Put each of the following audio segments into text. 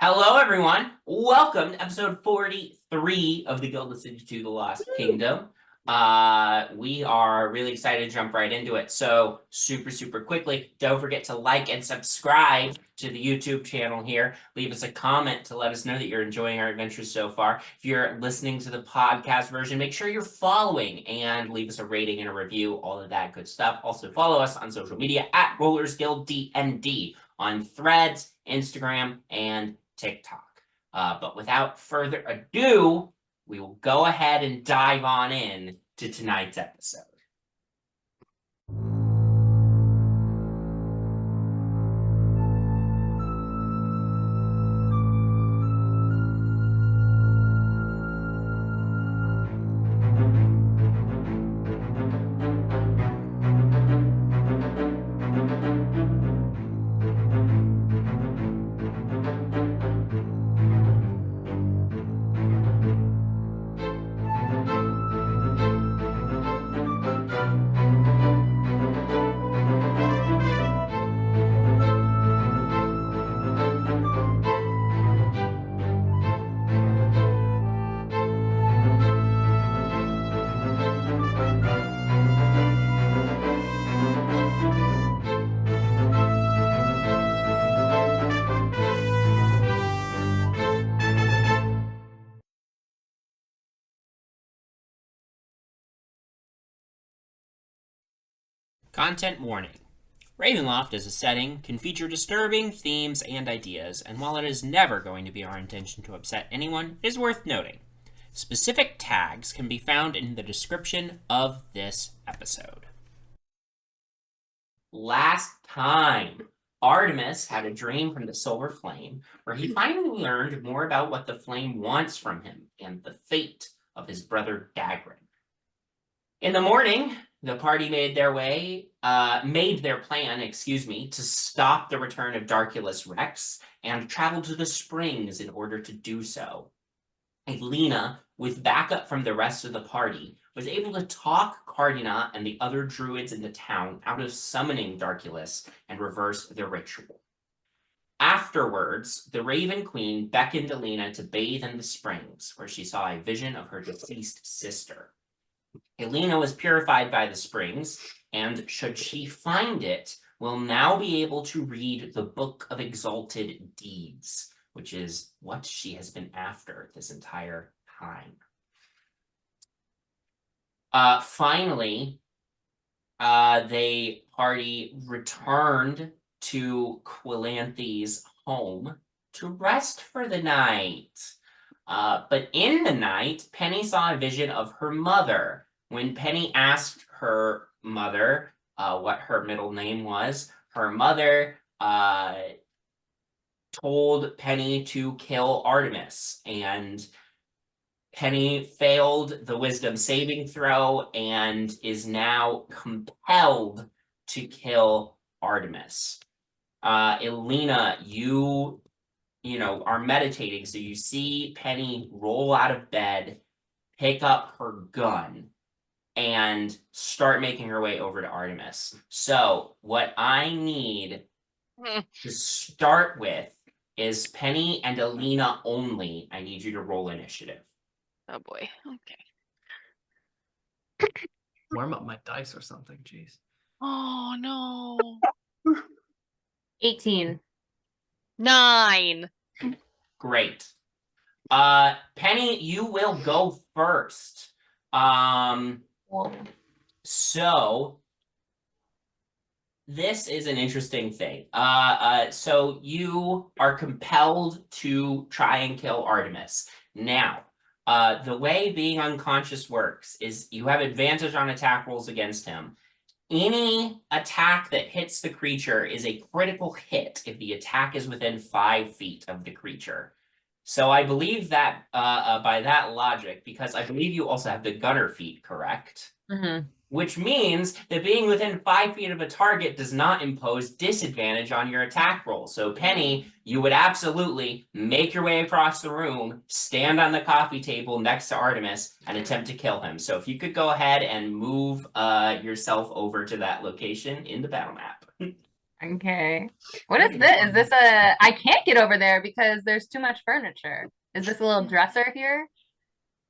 Hello, everyone. Welcome to episode 43 of the Gilded City to the Lost Kingdom. We are really excited to jump right into it. So super quickly, don't forget to like and subscribe to the YouTube channel here. Leave us a comment to let us know that you're enjoying our adventures so far. If you're listening to the podcast version, make sure you're following and leave us a rating and a review, all of that good stuff. Also follow us on social media at Rollers Guild DND on Threads, Instagram, and TikTok. But without further ado, we will go ahead and dive on in to tonight's episode. Content warning. Ravenloft as a setting can feature disturbing themes and ideas, and while it is never going to be our intention to upset anyone, it is worth noting. Specific tags can be found in the description of this episode. Last time, Artemis had a dream from the Silver Flame, where he finally learned more about what the Flame wants from him and the fate of his brother Dagrin. In the morning, the party made their plan, to stop the return of Darkulus Rex and travel to the springs in order to do so. Elina, with backup from the rest of the party, was able to talk Cardina and the other druids in the town out of summoning Darkulus and reverse the ritual. Afterwards, the Raven Queen beckoned Elina to bathe in the springs, where she saw a vision of her deceased sister. Elina was purified by the springs, and should she find it, will now be able to read the Book of Exalted Deeds, which is what she has been after this entire time. Finally, the party returned to Quilanthi's home to rest for the night. But in the night, Penny saw a vision of her mother. When Penny asked her mother what her middle name was, her mother told Penny to kill Artemis, and Penny failed the wisdom saving throw and is now compelled to kill Artemis. Elina, you are meditating, so you see Penny roll out of bed, pick up her gun, and start making her way over to Artemis. So what I need to start with is Penny and Elina only. I need you to roll initiative. Oh boy. Okay. Warm up my dice or something, jeez. Oh no. 18. 9. Great. Penny, you will go first. So this is an interesting thing. So you are compelled to try and kill Artemis. Now, the way being unconscious works is you have advantage on attack rolls against him. Any attack that hits the creature is a critical hit if the attack is within 5 feet of the creature. So I believe that by that logic, because I believe you also have the gunner feat, correct? Mm-hmm. Which means that being within 5 feet of a target does not impose disadvantage on your attack roll. So Penny, you would absolutely make your way across the room, stand on the coffee table next to Artemis, and attempt to kill him. So if you could go ahead and move yourself over to that location in the battle map. Okay. What is this? Is this a? I can't get over there because there's too much furniture. Is this a little dresser here?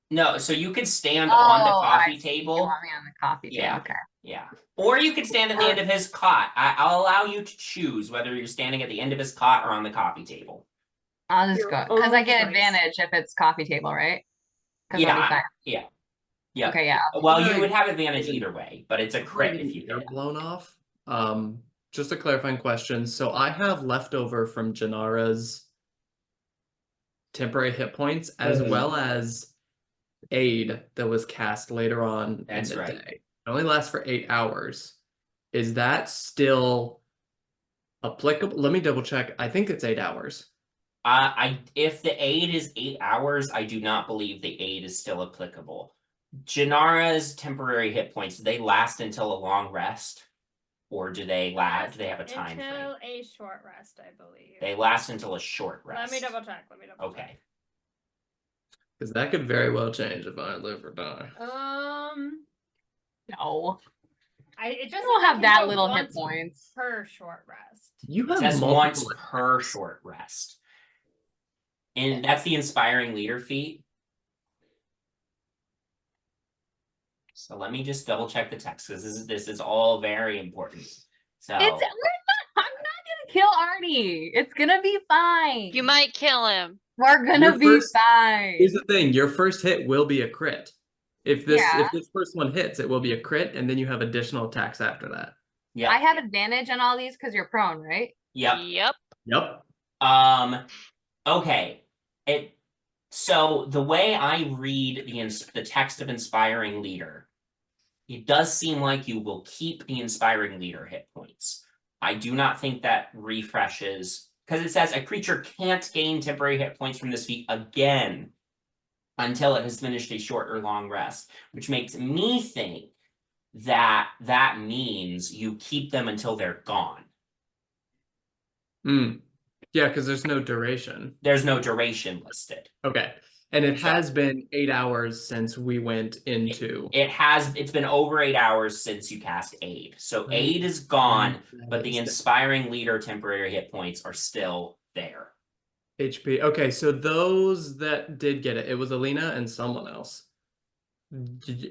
No, so you could stand on the Oh, I coffee see. You table. want me on the coffee table? Yeah. Okay. Yeah. Or you could stand at the end of his cot. I'll allow you to choose whether you're standing at the end of his cot or on the coffee table. I'll just Your go because I own get choice. advantage if it's coffee table, right? Because I'll be Yeah. fine. Yeah. Yeah. Okay, yeah. Well, you Right. would have advantage either way, but it's a crit if you Ear hit. blown off. Just a clarifying question. So I have leftover from Jinarra's temporary hit points as well as aid that was cast later on That's in the right. day. It only lasts for 8 hours. Is that still applicable? Let me double check. I think it's 8 hours. If the aid is 8 hours, I do not believe the aid is still applicable. Jinarra's temporary hit points, do they last until a long rest? Or do they last? Do they have a time frame? Until a short rest, I believe. They last until a short rest. Let me double check. Okay. Because that could very well change if I live or die. No. It just I don't says I have can that go little hit once points. per short rest. You It have says multiple once per short rest. And that's the inspiring leader feat. So let me just double check the text because this is all very important. So I'm not gonna kill Artie. It's gonna be fine. You might kill him. We're gonna Your be first- fine. Here's the thing, your first hit will be a crit. If this Yeah. first one hits, it will be a crit, and then you have additional attacks after that. yeah. I have advantage on all these because you're prone, right? Yep. Yep. Yep. Okay. So the way I read the text of inspiring leader, it does seem like you will keep the inspiring leader hit points. I do not think that refreshes because it says a creature can't gain temporary hit points from this feat again until it has finished a short or long rest, which makes me think that that means you keep them until they're gone. Yeah, because there's no duration. There's no duration listed. Okay. And it So- has been 8 hours since we went into It's been over 8 hours since you cast aid. So Right. aid is gone, but That the is inspiring leader temporary hit points are still there. HP. Okay, so those that did get it, it was Elina and someone else.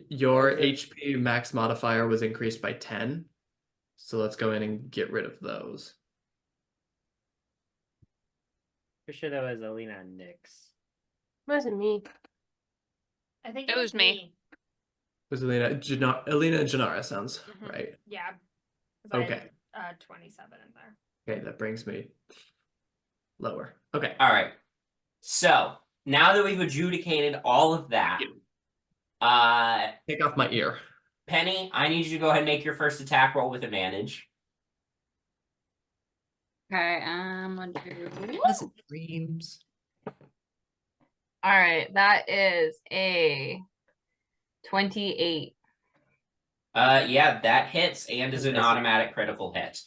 Your HP max modifier was increased by 10. So let's go in and get rid of those. For sure that was Elina and Nyx. Wasn't me. I think It was me. Was Elina Elina and Jinarra sounds Mhm. right. Yeah. 'Cause I Okay. had, 27 in there. Okay, that brings me lower. Okay. All right. So now that we've adjudicated all of that, Take off my ear. Penny, I need you to go ahead and make your first attack roll with advantage. Okay, I'm gonna do. Pleasant dreams. All right, that is a 28. Yeah, that hits and is an Nice. automatic critical hit.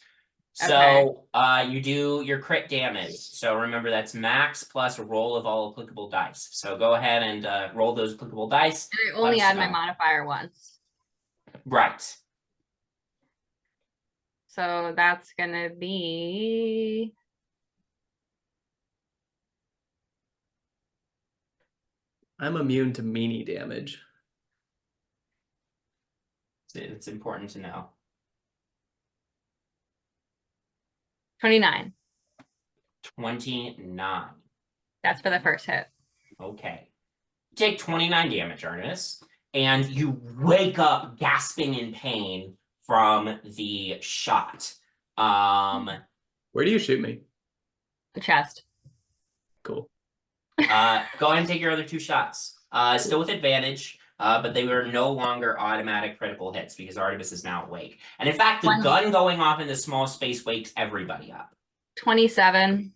So you do your crit damage. So remember that's max plus a roll of all applicable dice. So go ahead and roll those applicable dice. And I only Let us add my know. modifier once. Right. So that's gonna be I'm immune to meanie damage. It's important to know. 29. 29. That's for the first hit. Okay. You take 29 damage, Artemis, and you wake up gasping in pain from the shot. Where do you shoot me? The chest. Cool. Go ahead and take your other 2 shots. Still with advantage, but they were no longer automatic critical hits because Artemis is now awake. And in fact, the One- gun going off in the small space wakes everybody up. 27.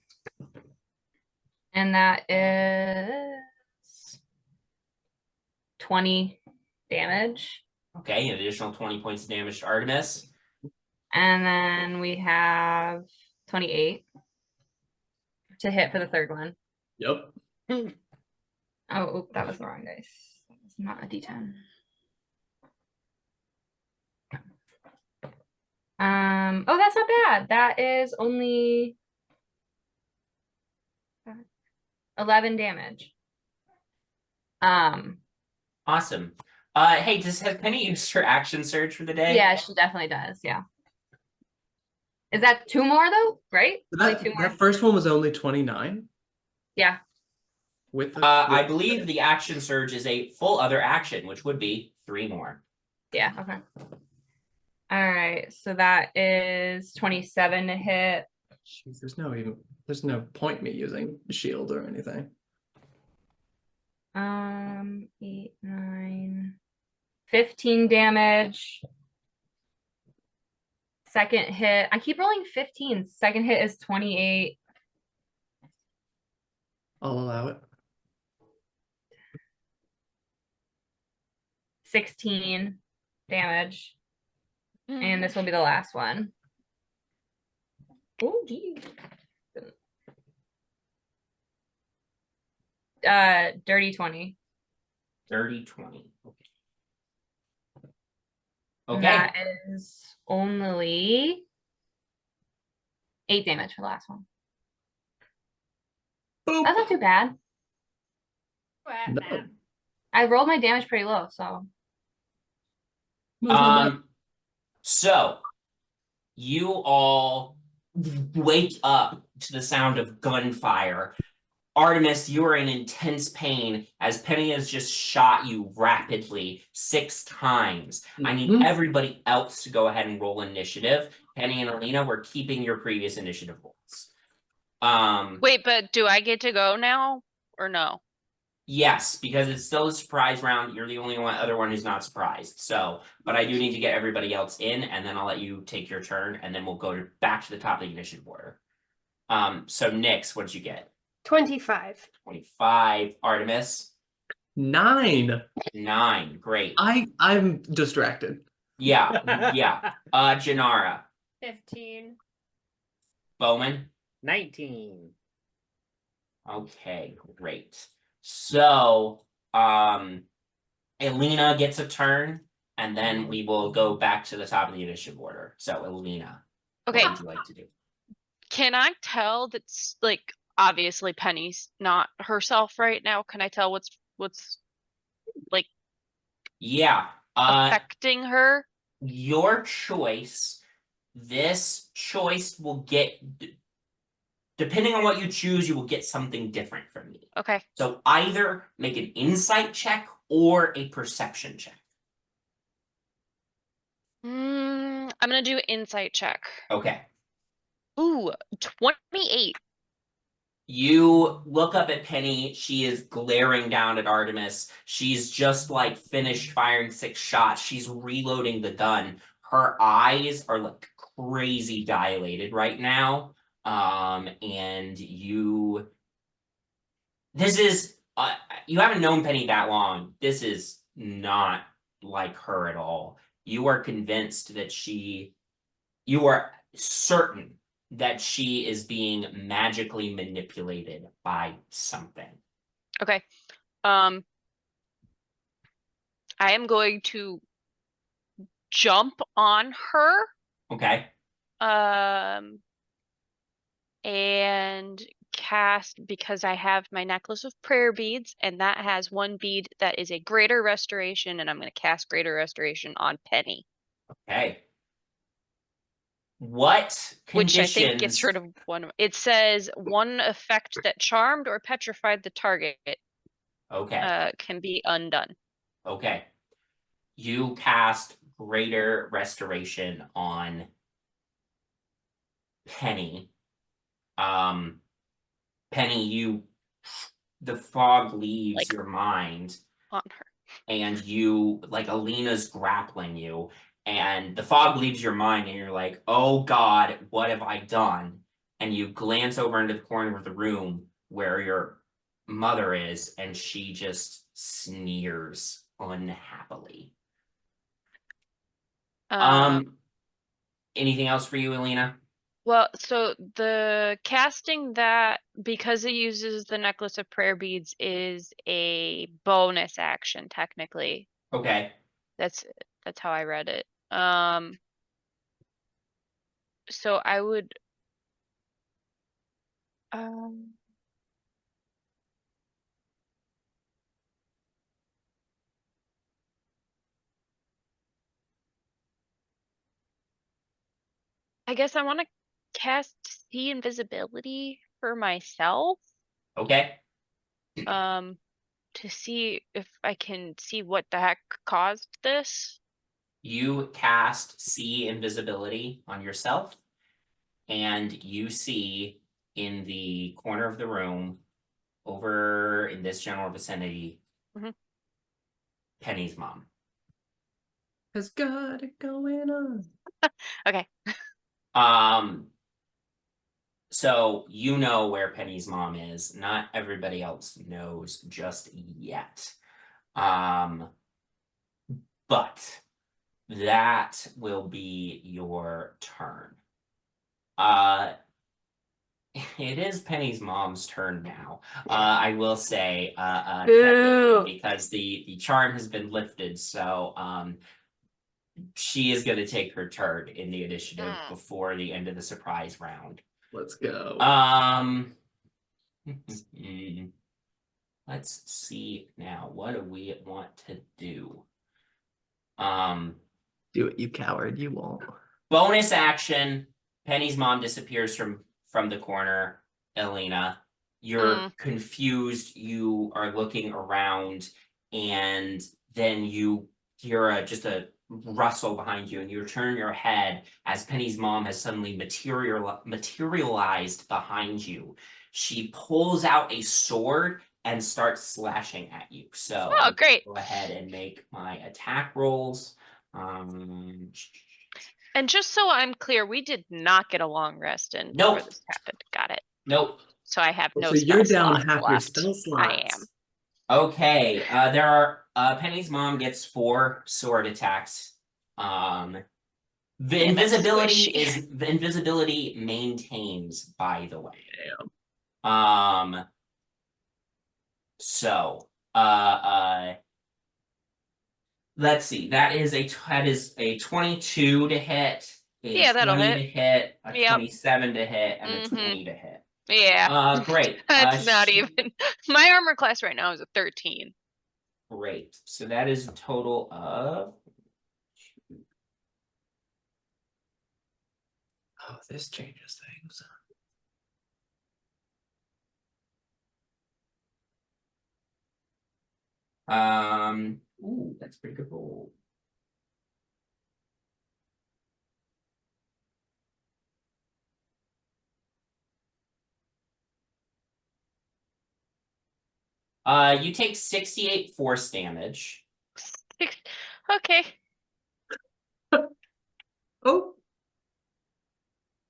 And that is 20 damage. Okay, an additional 20 points of damage to Artemis. And then we have 28 to hit for the third one. Yep. Oh, oop, that was the wrong dice. It's not a D10. Oh, that's not bad. That is only 11 damage. Awesome. Hey, has Penny used her action surge for the day? Yeah, she definitely does. Yeah. Is that 2 more though? Right? Only That 2 more. that first one was only 29 Yeah. with the I with- believe the action surge is a full other action, which would be 3 more. Yeah. Okay. All right. So that is 27 to hit. Jeez, there's no point me using shield or anything. 8, 9, 15 damage. Second hit. I keep rolling 15. Second hit is 28. I'll allow it. 16 damage. Mm. And this will be the last one. Oh, geez. Dirty 20. Dirty 20. And Okay. that is only 8 damage for the last one. Boop. That's not too bad. No. I rolled my damage pretty low, so. So you all wake up to the sound of gunfire. Artemis, you are in intense pain as Penny has just shot you rapidly 6 times. I need Mhm. everybody else to go ahead and roll initiative. Penny and Elina, we're keeping your previous initiative rolls. Wait, but do I get to go now or no? Yes, because it's still a surprise round. You're the only other one who's not surprised. So, but I do need to get everybody else in, and then I'll let you take your turn, and then we'll go back to the top of the initiative order. So Nyx, what did you get? 25. 25. Artemis, 9. 9. Great. I'm distracted. Yeah, yeah. Jinarra, 15. Bowmin. 19. Okay, great. So, Elina gets a turn, and then we will go back to the top of the initiative order. So, Elina, Okay, what would you like to do? can I tell that's like obviously Penny's not herself right now? Can I tell what's like Yeah. affecting her? Your choice. This choice will get, depending on what you choose, you will get something different from me. Okay. So either make an insight check or a perception check. I'm gonna do insight check. Okay. Ooh, 28. You look up at Penny. She is glaring down at Artemis. She's just like finished firing 6 shots. She's reloading the gun. Her eyes are like crazy dilated right now. And you. This is. You haven't known Penny that long. This is not like her at all. You are convinced that she. You are certain that she is being magically manipulated by something. Okay. I am going to jump on her. Okay. And cast, because I have my necklace of prayer beads, and that has 1 bead that is a greater restoration, and I'm going to cast greater restoration on Penny. Okay. What Which I think gets conditions? rid of one. It says 1 effect that charmed or petrified the target Okay. can be undone. Okay. You cast greater restoration on Penny. Penny, the fog leaves Like- your mind. On her. And you, like, Alina's grappling you, and the fog leaves your mind, and you're like, oh God, what have I done? And you glance over into the corner of the room where your mother is, and she just sneers unhappily. Anything else for you, Elina? Well, so the casting that, because it uses the necklace of prayer beads, is a bonus action technically. Okay. That's how I read it. So I would I guess I want to cast see invisibility for myself. Okay. To see if I can see what the heck caused this. You cast see invisibility on yourself, and you see in the corner of the room, over in this general vicinity, Mhm. Penny's mom. Has got it going on. Okay. So you know where Penny's mom is. Not everybody else knows just yet. But that will be your turn. It is Penny's mom's turn now. I will say, Boo. because the charm has been lifted, so she is going to take her turn in the initiative before the end of the surprise round. Let's go. Let's see now. What do we want to do? Do it, you coward. You won't. Bonus action. Penny's mom disappears from the corner. Elina, you're confused. You are looking around, and then you hear just a rustle behind you, and you turn your head as Penny's mom has suddenly materialized behind you. She pulls out a sword and starts slashing at you. So Oh, great. go ahead and make my attack rolls. And just so I'm clear, we did not get a long rest in before Nope. this happened. Got it. Nope. So I have no So you're spell down slots half your left. spell slots. I am. Okay, there are Penny's mom gets 4 sword attacks. The Yeah, that's invisibility squishy. the invisibility maintains, by the way. So let's see. That is a 22 to hit, a Yeah, that'll 20 hit. to hit, a Yep. 27 to hit, and a Mhm. 20 to hit. Yeah. Great. That's not even. My armor class right now is a 13. Great. So that is a total of. Oh, this changes things. Ooh, that's a pretty good roll. You take 68 force damage. Okay. Oh,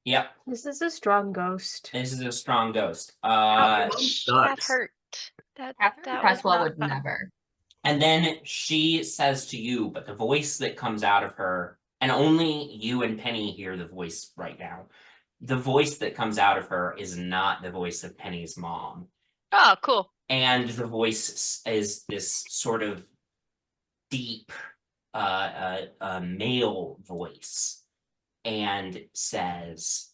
Yep, This is a strong ghost. this is a strong ghost. Ouch. That sucks. hurt. That Catherine was Presswell not would fun. never. And then she says to you, but the voice that comes out of her, and only you and Penny hear the voice right now. The voice that comes out of her is not the voice of Penny's mom. Oh, cool. And the voice is this sort of deep male voice, and says,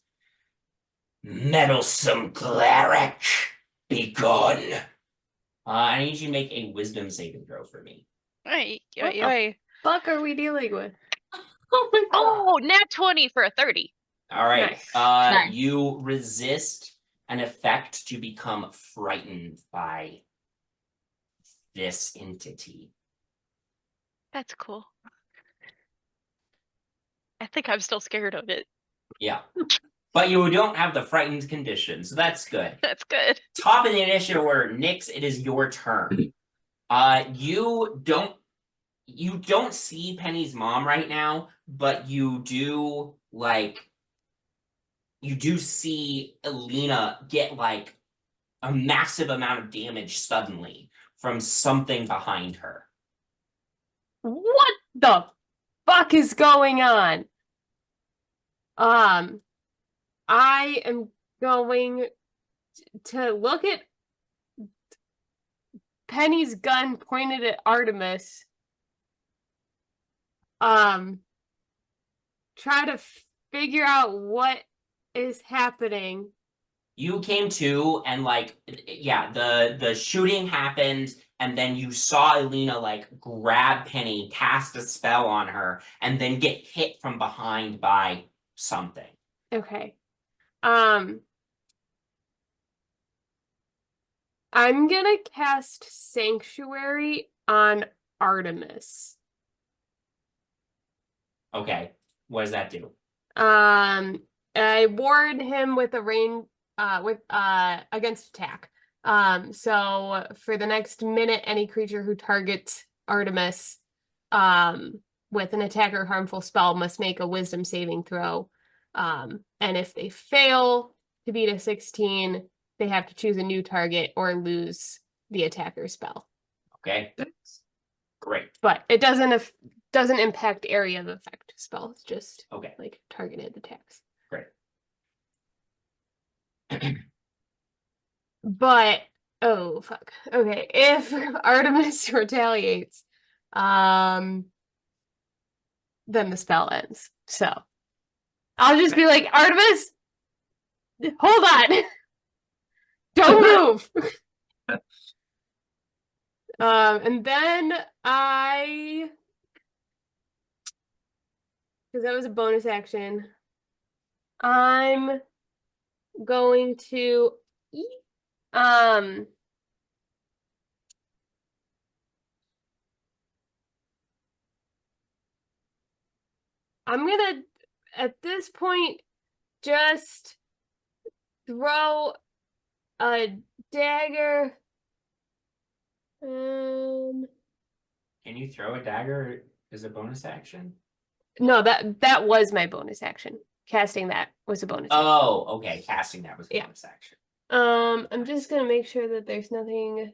"Meddlesome cleric, begone." I need you to make a wisdom saving throw for me. Ay, What ay, the ay. fuck are we dealing with? Oh my god. Oh, nat 20 for a 30. All right. Nice. Nice. You resist an effect to become frightened by this entity. That's cool. I think I'm still scared of it. Yeah. But you don't have the frightened condition, so that's good. That's good. Top of the initiative order, Nyx, it is your turn. You don't see Penny's mom right now, but you do see Elina get like a massive amount of damage suddenly from something behind her. What the fuck is going on? I am going to look at Penny's gun pointed at Artemis. Try to figure out what is happening. You came to and like yeah, the shooting happened and then you saw Elina like grab Penny, cast a spell on her, and then get hit from behind by something. Okay. I'm gonna cast Sanctuary on Artemis. Okay. What does that do? I ward him with a against attack. So for the next minute, any creature who targets Artemis with an attack or harmful spell must make a wisdom saving throw. And if they fail to beat a 16, they have to choose a new target or lose the attacker spell. Okay. Great. But it doesn't impact area of effect spell. It's just Okay. like targeted attacks. Great. But oh fuck. Okay, if Artemis retaliates, then the spell ends. So I'll just be like, Artemis, hold on. Don't move. And then because that was a bonus action, I'm going to I'm gonna at this point just throw a dagger. Can you throw a dagger as a bonus action? No, that was my bonus action. Casting that was a bonus action. Oh, okay. Casting that was a Yeah. bonus action. I'm just gonna make sure that there's nothing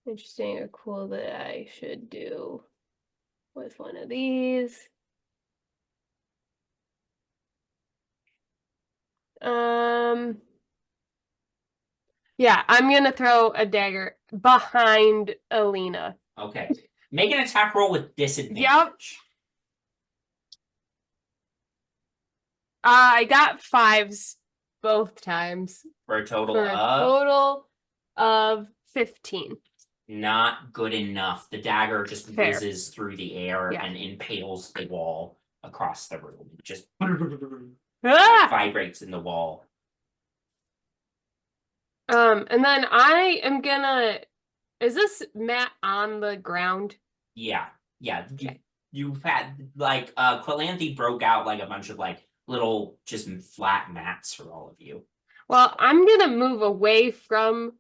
interesting or cool that I should do with one of these. Yeah, I'm gonna throw a dagger behind Elina. Okay. Make an attack roll with disadvantage. Yep. I got 5s both times For a total for a of total of 15. not good enough. The dagger just Fair. whizzes through the air Yeah. and impales the wall across the room. It just Ah! vibrates in the wall. And then I am gonna. Is this mat on the ground? Yeah. Yeah. Okay. You've had like Quelanthe broke out like a bunch of like little just flat mats for all of you. Well, I'm gonna move away from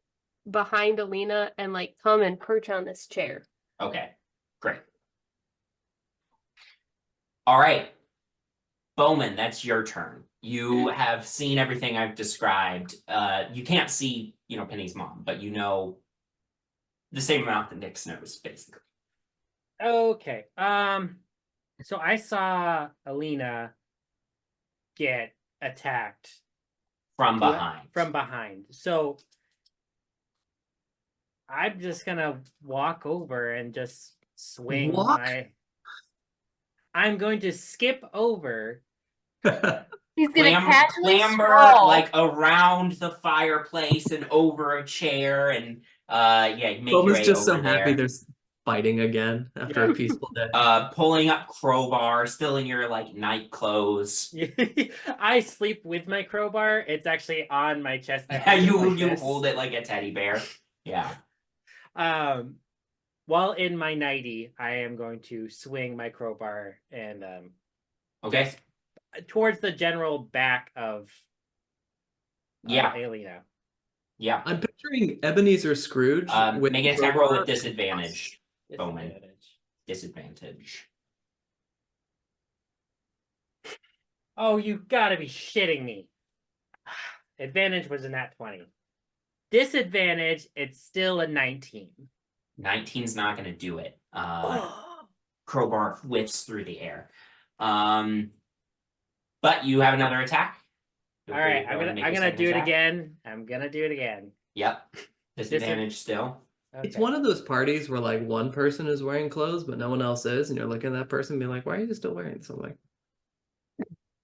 behind Elina and like come and perch on this chair. Okay. Great. All right. Bowmin, that's your turn. You have seen everything I've described. You can't see, Penny's mom, but you know the same amount that Nyx knows, basically. Okay. So I saw Elina get attacked From behind. From behind. So I'm just gonna walk over and just swing Walk? I'm going to skip over. He's gonna casually clamber stroll. like around the fireplace and over a chair and make your Bowman's way just so over happy there. they're fighting again after a peaceful day. Pulling up crowbar, still in your like night clothes. I sleep with my crowbar. It's actually on my chest. I Yeah, hold it like you this. hold it like a teddy bear. Yeah. While in my nightie, I am going to swing my crowbar and Okay. just towards the general back of Elina. Yeah. I'm picturing Ebenezer Scrooge with Make an attack roll with disadvantage. Bowmin. Disadvantage. Oh, you gotta be shitting me. Advantage was a nat 20. Disadvantage, it's still a 19. 19's not going to do it. Crowbar whiffs through the air. But you have another attack. All right, I'm gonna do it again. I'm gonna do it again. Yep. Disadvantage still. Okay. It's one of those parties where like one person is wearing clothes but no one else is, and you're looking at that person and being like, why are you still wearing something?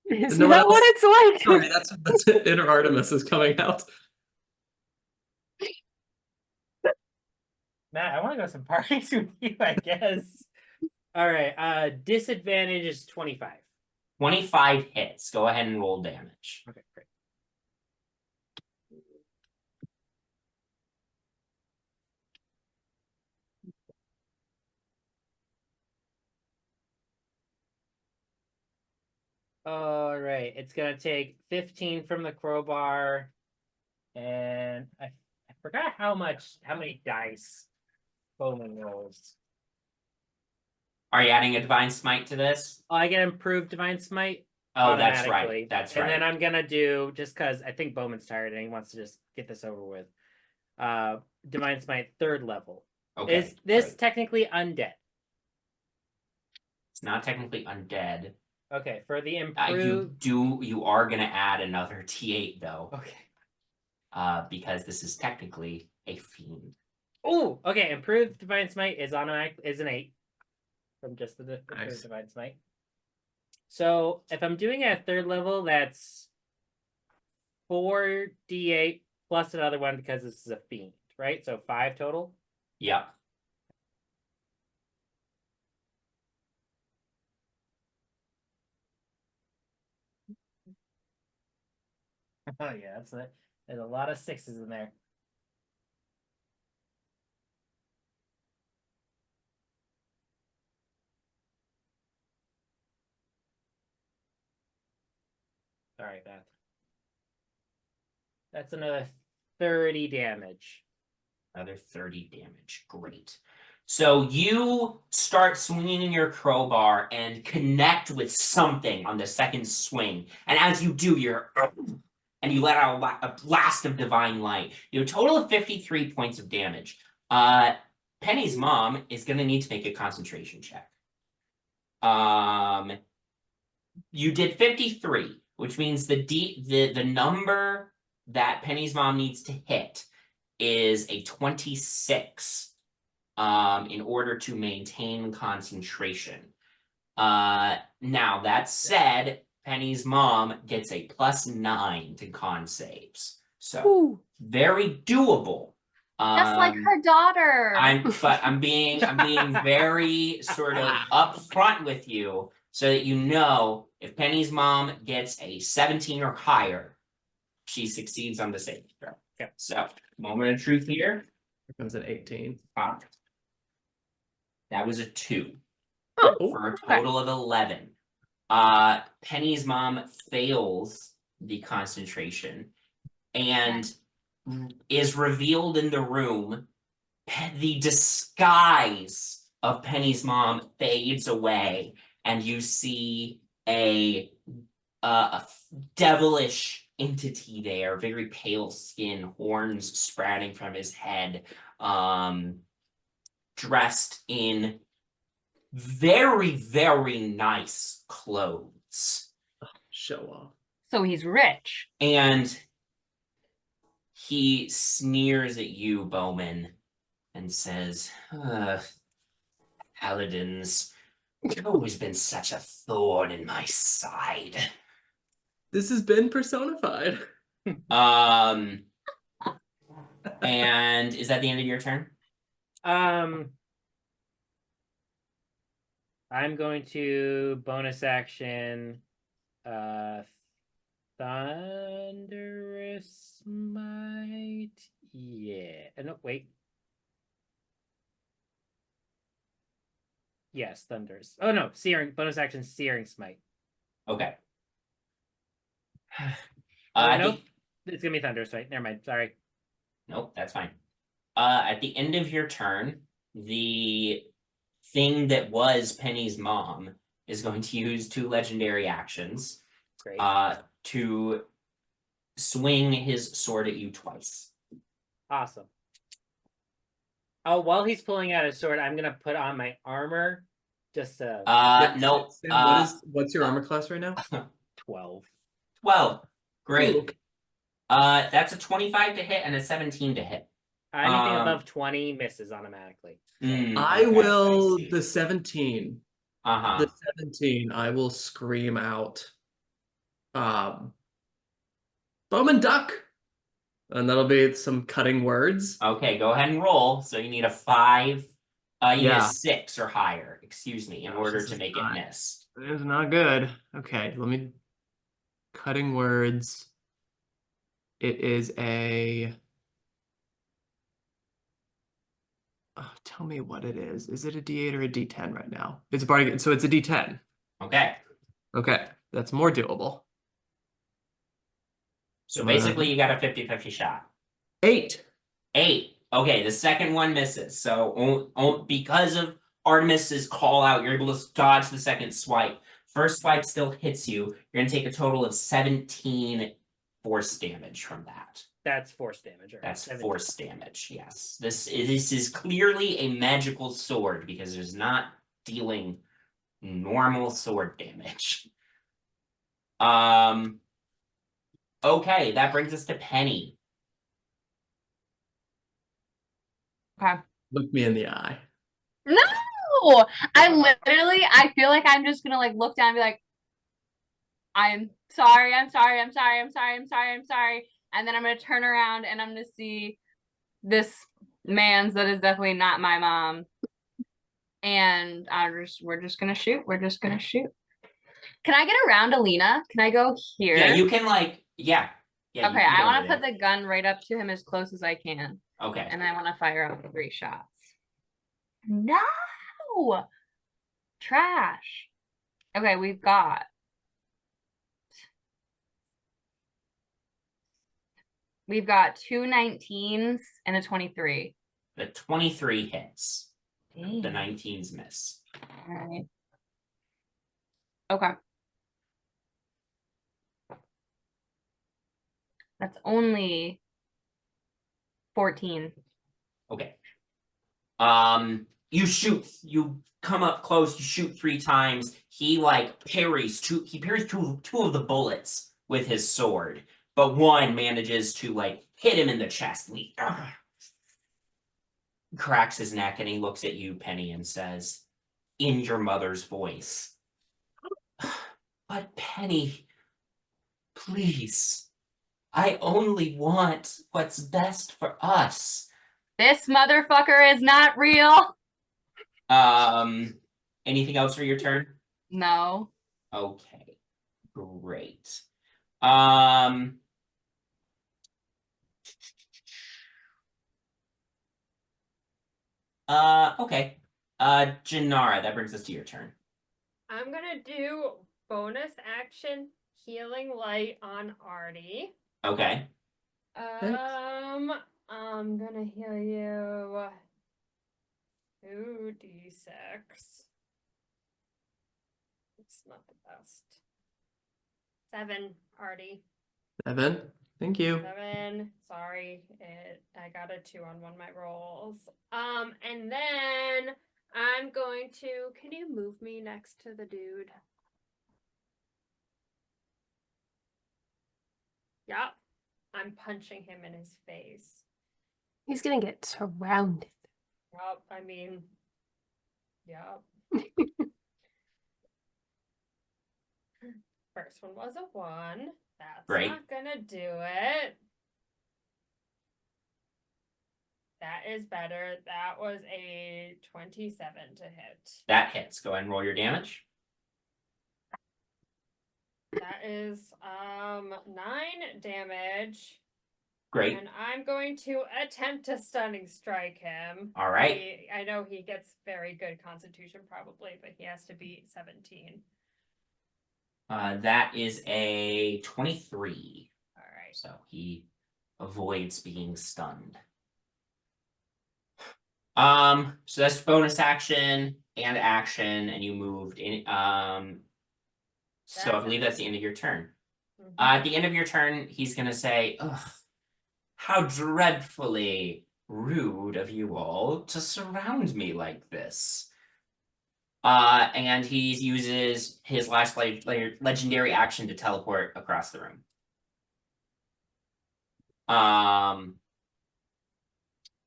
Is No one that what else- it's like? Sorry, that's inner Artemis is coming out. Matt, I want to go to some parties with you, I guess. All right. Disadvantage is 25. 25 hits. Go ahead and roll damage. Okay, great. All right, it's gonna take 15 from the crowbar, and I forgot how many dice Bowmin rolls. Are you adding a divine smite to this? Oh, I get improved divine smite. Oh, that's Automatically. right. That's And right. then I'm gonna do, just because I think Bowman's tired and he wants to just get this over with. Divine smite 3rd level. Okay. Is this great. technically undead? It's not technically undead. Okay, for the improved. You are gonna add another T8 though. Okay. Because this is technically a fiend. Oh, okay. Improved divine smite is automatic is an 8 from just the improved Nice. divine smite. So if I'm doing it at 3rd level, that's 4d8 plus another one because this is a fiend, right? So 5 total. Yep. Oh yeah, there's a lot of 6s in there. Sorry, Beth. That's another 30 damage. Another 30 damage. Great. So you start swinging your crowbar and connect with something on the second swing. And as you do, and you let out a blast of divine light. You have a total of 53 points of damage. Penny's mom is going to need to make a concentration check. You did 53, which means the number that Penny's mom needs to hit is a 26 in order to maintain concentration. Now that said, Penny's mom gets a +9 to con saves. So Ooh. very doable. Just like her daughter. I'm being very sort of upfront with you so that you know if Penny's mom gets a 17 or higher, she succeeds on the saving throw. Okay. So moment of truth here. Here comes an 18. That was a 2 Oh, for a total of 11. Penny's mom fails the concentration and is revealed in the room. The disguise of Penny's mom fades away, and you see a devilish entity there, very pale skin, horns sprouting from his head, dressed in very, very nice clothes. show off. So he's rich. And he sneers at you, Bowmin, and says, Paladins, you've always been such a thorn in my side. This has been personified. And is that the end of your turn? I'm going to bonus action Thunderous Might. Yeah. No, wait. Yes, Thunders. Oh no, Searing bonus action Searing Smite. Okay. Nope. It's gonna be Thunderous Smite. Never mind. Sorry. Nope, that's fine. At the end of your turn, the thing that was Penny's mom is going to use 2 legendary actions. Great. To swing his sword at you twice. Awesome. Oh, while he's pulling out his sword, I'm gonna put on my armor. Just Nope. Sam, what's your armor class right now? 12. 12. Great. Ooh. That's a 25 to hit and a 17 to hit. Anything above 20 misses automatically. I Okay, will see. the 17. Uh-huh. The 17, I will scream out. Bowmin duck. And that'll be some cutting words. Okay, go ahead and roll. So you need a 5. You need a Yeah. 6 or higher, excuse me, in Gosh, order this to is make not- it miss. It is not good. Okay, let me cutting words. It is a tell me what it is. Is it a D8 or a D10 right now? It's a bargain, so it's a D10. Okay. Okay, that's more doable. So basically you got a 50-50 shot. 8. 8. Okay, the second one misses. So because of Artemis's call out, you're able to dodge the second swipe. First swipe still hits you. You're gonna take a total of 17 force damage from that. That's force damage. Right? That's 17. force damage, yes. This is clearly a magical sword because it's not dealing normal sword damage. Okay, that brings us to Penny. Okay. Look me in the eye. No, I feel like I'm just gonna like look down and be like, I'm sorry, I'm sorry, I'm sorry, I'm sorry, I'm sorry, I'm sorry. And then I'm gonna turn around and I'm gonna see this man's that is definitely not my mom. And we're just gonna shoot. We're just gonna shoot. Can I get around Elina? Can I go here? Yeah, you can like, yeah. Yeah, you Okay, can I go want over to put there. the gun right up to him as close as I can. Okay. And I want to fire off 3 shots. No! Trash. Okay, we've got two 19s and a 23. The 23 hits. Dang. The 19s miss. All right. Okay. That's only 14. Okay. You come up close, you shoot 3 times. He like parries two of the bullets with his sword, but one manages to like hit him in the chest. And he cracks his neck and he looks at you, Penny, and says, in your mother's voice, but Penny, please, I only want what's best for us. This motherfucker is not real. Anything else for your turn? No. Okay, great. Okay. Jinarra, that brings us to your turn. I'm gonna do bonus action healing light on Artie. Okay. I'm gonna heal you 2d6. It's not the best. 7, Artie. 7. Thank you. 7. Sorry, I got a 2 on one of my rolls. And then I'm going to. Can you move me next to the dude? Yep. I'm punching him in his face. He's gonna get surrounded. Yep. I mean, yep. First one was a 1. That's Great. not gonna do it. That is better. That was a 27 to hit. That hits. Go ahead and roll your damage. That is 9 damage. Great. And I'm going to attempt to stunning strike him. All right. I know he gets very good constitution probably, but he has to beat 17. That is a 23. All right. So he avoids being stunned. So that's bonus action and action, and you moved in. So I believe that's the end of your turn. Mhm. At the end of your turn, he's gonna say, ugh, how dreadfully rude of you all to surround me like this. And he uses his last legendary action to teleport across the room.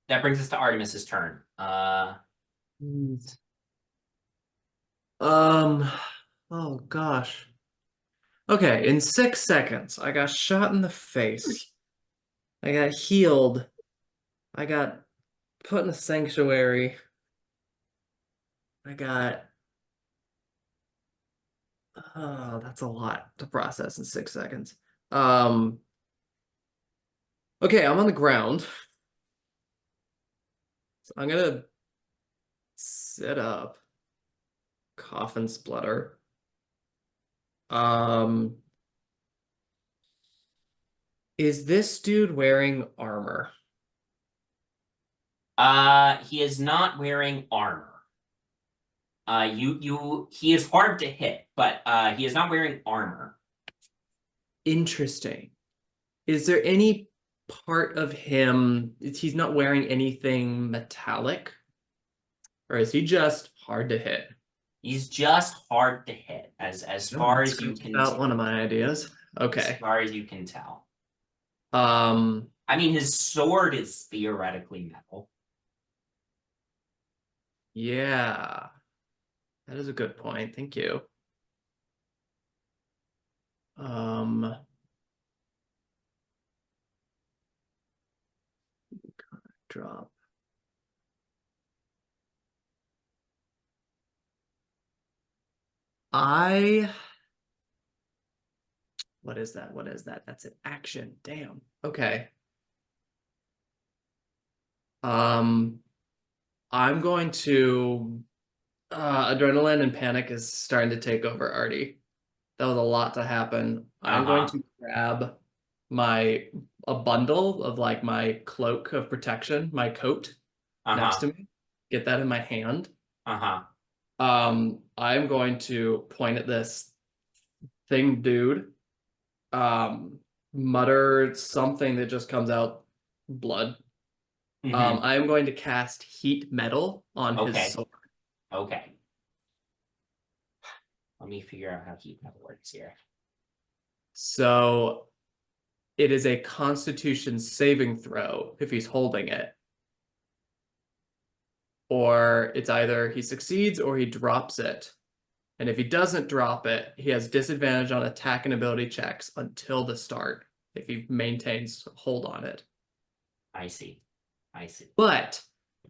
That brings us to Artemis's turn. Oh gosh. Okay, in 6 seconds, I got shot in the face. I got healed. I got put in a sanctuary. I got... Oh, that's a lot to process in 6 seconds. Okay, I'm on the ground. So I'm gonna sit up. Cough and splutter. Is this dude wearing armor? He is not wearing armor. He is hard to hit, but he is not wearing armor. Interesting. Is there any part of him, he's not wearing anything metallic? Or is he just hard to hit? He's just hard to hit, as far as you can About one of my ideas. as Okay. far as you can tell. Um, I mean, his sword is theoretically metal. yeah. That is a good point. Thank you. Drop. What is that? What is that? That's an action. Damn. Okay. I'm going to adrenaline and panic is starting to take over Artie. That was a lot to happen. I'm going to grab a bundle of like my cloak of protection, my coat next to me. Get that in my hand. I'm going to point at this thing, dude. Mutter something that just comes out blood. I am going to cast heat metal on his sword. Okay. Let me figure out how heat metal works here. So it is a Constitution saving throw if he's holding it. Or it's either he succeeds or he drops it. And if he doesn't drop it, he has disadvantage on attack and ability checks until the start if he maintains hold on it. I see. But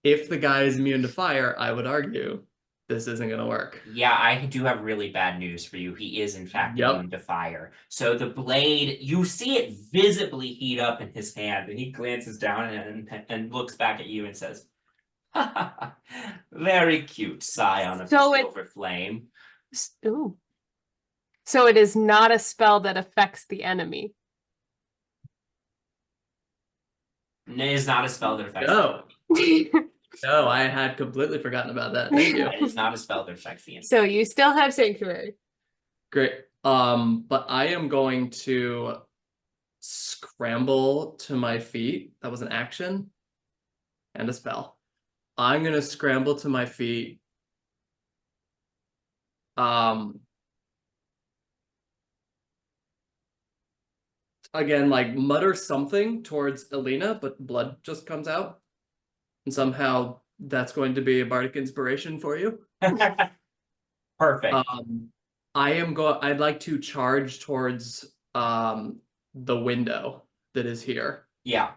if the guy is immune to fire, I would argue this isn't going to work. Yeah, I do have really bad news for you. He is, in fact, immune to fire. So the blade, you see it visibly heat up in his hand, and he glances down and looks back at you and says, very cute, scion of the silver flame. Ooh. So it is not a spell that affects the enemy. It is not a spell that affects No. the enemy. No, I had completely forgotten about that. Thank you. It is not a spell that affects the enemy. So you still have Sanctuary. Great. But I am going to scramble to my feet. That was an action and a spell. I'm going to scramble to my feet. Again, like mutter something towards Elina, but blood just comes out. And somehow that's going to be a bardic inspiration for you. Perfect. I'd like to charge towards the window that is here. Yeah.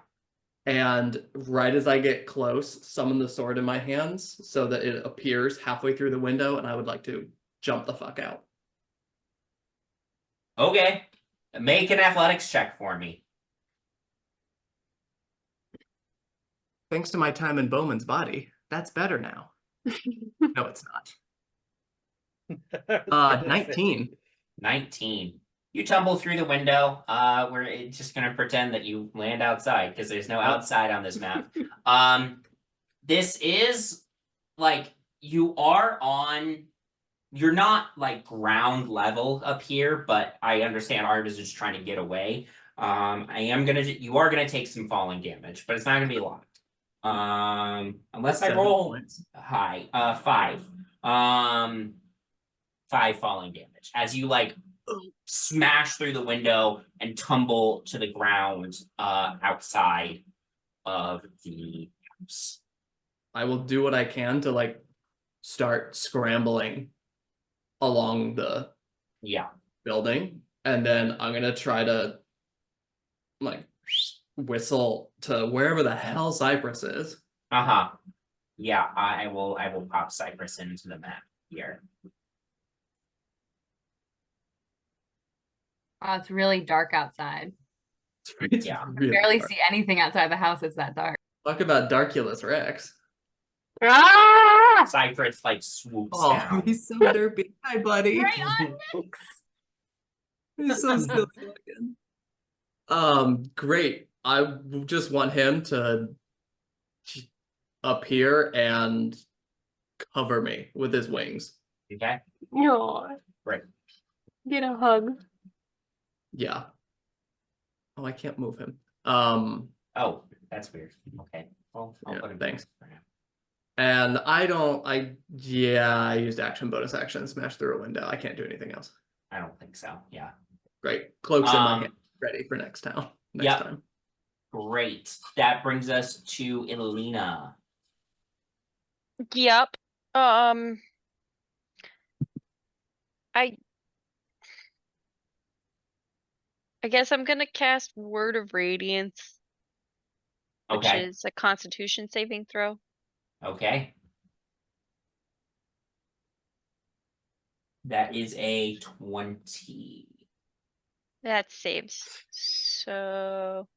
And right as I get close, summon the sword in my hands so that it appears halfway through the window, and I would like to jump the fuck out. Okay. Make an athletics check for me. Thanks to my time in Bowman's body, that's better now. No, it's not. 19. 19. You tumble through the window. We're just gonna pretend that you land outside because there's no outside on this map. This is like you're not like ground level up here, but I understand Artemis is trying to get away. You are gonna take some falling damage, but it's not gonna be a lot. Unless I roll high. 5. 5 falling damage as you like smash through the window and tumble to the ground outside of the house. I will do what I can to like start scrambling along the building. And then I'm gonna try to like whistle to wherever the hell Cypress is. Uh-huh. Yeah, I will pop Cypress into the map here. Oh, it's really dark outside. It's Yeah. I really barely dark. see anything outside the house. It's that dark. Talk about Darkulus Rex. Ah! Cypress like swoops Oh, down. he's so derpy. Hi, buddy. Right on Nyx. He's so silly looking. Great. I just want him to appear and cover me with his wings. Okay. No. Right. Get a hug. Yeah. Oh, I can't move him. Oh, that's weird. Okay. Well, I'll Yeah, put him thanks. for now. And I used action bonus action, smash through a window. I can't do anything else. I don't think so. Yeah. Great. Cloak's in my Um, hand. Ready for next time. yep. Time. Great. That brings us to Elina. Yep. I guess I'm gonna cast Word of Radiance, which Okay. is a Constitution saving throw. Okay. That is a 20. That saves. So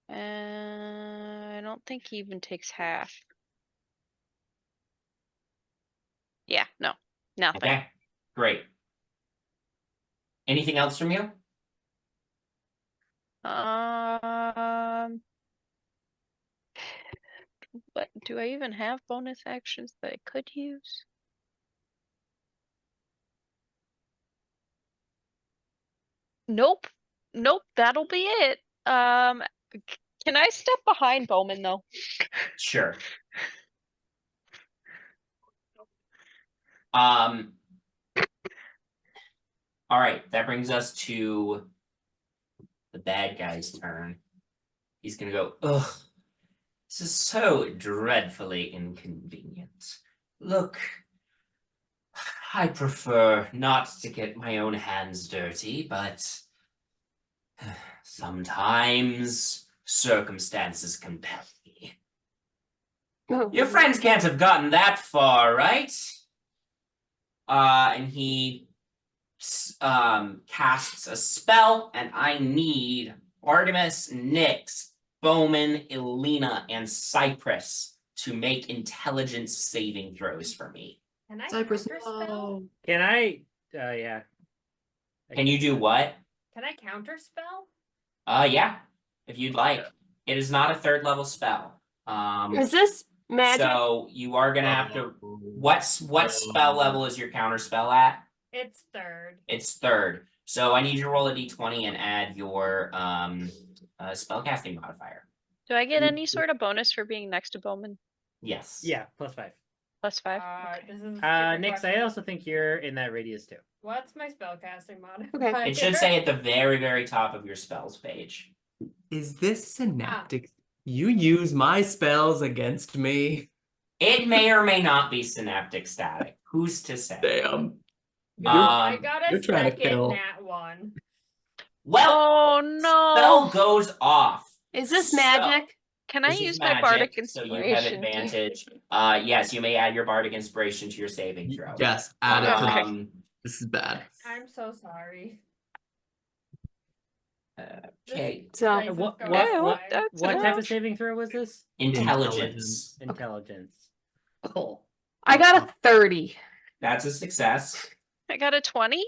I don't think he even takes half. Yeah, no, nothing. Okay. Great. Anything else from you? What do I even have bonus actions that I could use? Nope. Nope, that'll be it. Can I step behind Bowmin though? Sure. All right, that brings us to the bad guy's turn. He's gonna go, ugh, this is so dreadfully inconvenient. Look, I prefer not to get my own hands dirty, but sometimes circumstances compel me. Your friends can't have gotten that far, right? And he casts a spell, and I need Artemis, Nyx, Bowmin, Elina, and Cypress to make intelligence saving throws for me. Can I Cypress, counterspell? no. Can I? Yeah. Can you do what? Can I counterspell? Yeah, if you'd like. It is not a third level spell. Is this magic? So you are gonna have to. What spell level is your counter spell at? It's third. It's third. So I need you to roll a d20 and add your spellcasting modifier. Do I get any sort of bonus for being next to Bowmin? Yes. Yeah, +5. +5. Okay. This is a stupid Nyx, I question. also think you're in that radius too. What's my spellcasting modifier? Okay. It should say at the very, very top of your spells page. Is this synaptic? You use my spells against me. It may or may not be synaptic static. Who's to say? Damn. I got you're a trying to second kill. nat 1. Well, Oh no! spell goes off. Is this So- magic? Can I This is use my bardic magic, so inspiration? you have advantage. Yes, you may add your bardic inspiration to your saving throw. Yes, add it to Okay. this is bad. I'm so sorry. Okay. This So- place is What going what well, what, away. that's what type enough. of saving throw was this? Intelligence. Intelligence. Oh. I got a 30. That's a success. I got a 20.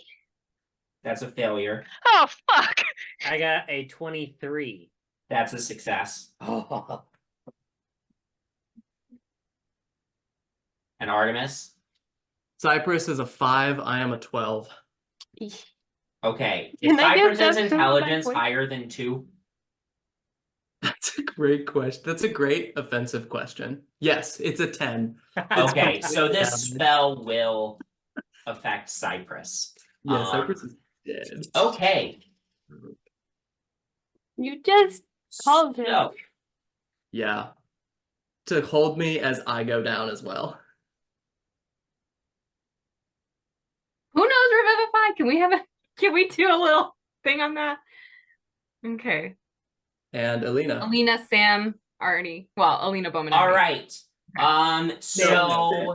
That's a failure. Oh fuck! I got a 23. That's a success. Oh. And Artemis? Cypress is a 5. I am a 12. Okay. Is Can I give Cypress's that to my intelligence boy? higher than 2? That's a great question. That's a great offensive question. Yes, it's a 10. Okay, so this damage. spell will affect Cypress. Yeah, Cypress is dead. Okay. You just called him. So, Yeah. To hold me as I go down as well. Who knows Revivify? Can we have a Can we do a little thing on that? Okay. And Elina. Elina, Sam, Artie. Well, Elina, Bowmin, and All me. right. So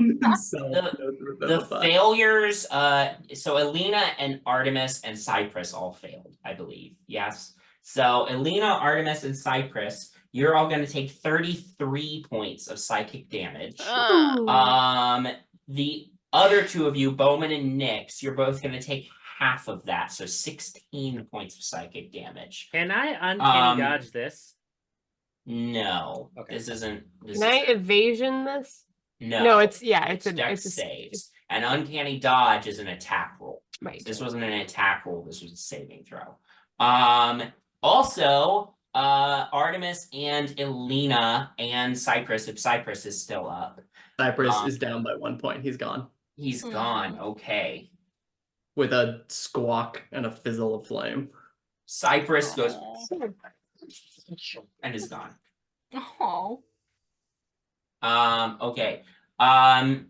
the failures, so Elina and Artemis and Cypress all failed, I believe. Yes. So Elina, Artemis, and Cypress, you're all going to take 33 points of psychic damage. The other two of you, Bowmin and Nyx, you're both going to take half of that, so 16 points of psychic damage. Can I uncanny dodge this? No, Okay. this isn't. This Can I isn't- evasion this? No, No, it's Dex it's a saves. An uncanny dodge is an attack roll. right. This wasn't an attack roll. This was a saving throw. Also, Artemis and Elina and Cypress, if Cypress is still up, Cypress is down by 1 point. He's gone. he's gone. Okay. With a squawk and a fizzle of flame. Cypress goes and is gone. Oh. Okay.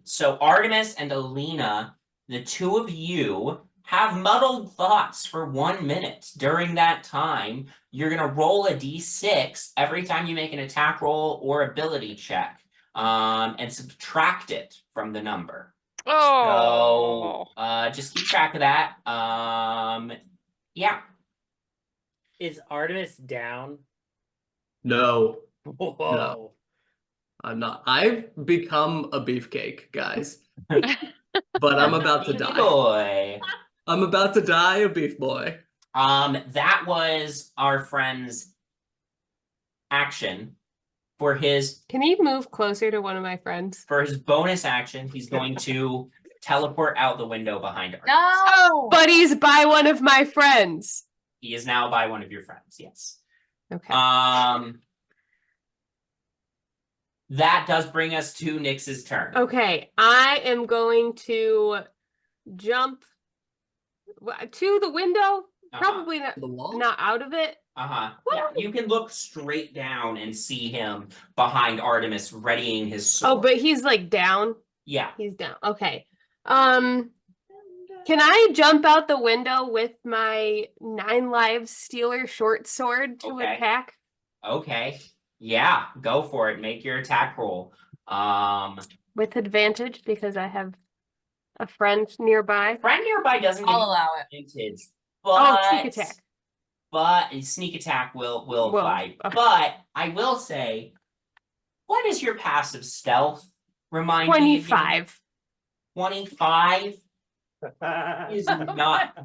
So Artemis and Elina, the two of you have muddled thoughts for 1 minute. During that time, you're gonna roll a d6 every time you make an attack roll or ability check, and subtract it from the number. Oh. So just keep track of that. Yeah. Is Artemis down? No, Whoa. I'm not. I've become a beefcake, guys. But I'm about to die. Boy. I'm about to die a beef boy. That was our friend's action. For his Can he move closer to one of my friends? bonus action, he's going to teleport out the window behind Artemis. No. But he's by one of my friends. He is now by one of your friends, yes. Okay. That does bring us to Nyx's turn. Okay, I am going to jump to the window. Probably not, The wall? not out of it. Yeah, What? you can look straight down and see him behind Artemis readying his sword. Oh, but he's like down. Yeah. He's down. Okay. Can I jump out the window with my 9 lives stealer short sword to Okay. attack? Okay. Yeah, go for it. Make your attack roll. With advantage because I have a friend nearby. Friend nearby doesn't give I'll you allow it. advantage. Oh, But sneak attack. But sneak attack will Will, apply. okay. But I will say, what is your passive stealth? Remind me again. 25. 25 is not.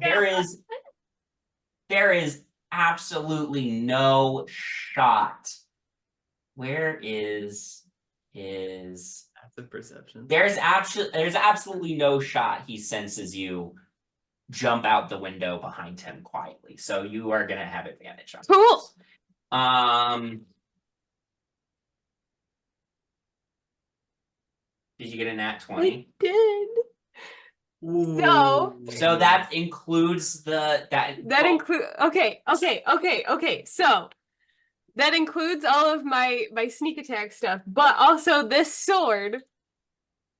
There is absolutely no shot. Where is his? Passive perception. There's absolutely no shot he senses you jump out the window behind him quietly. So you are gonna have advantage on Cool. this. Did you get a nat 20? I did. So So that includes the that include okay. So that includes all of my sneak attack stuff, but also this sword.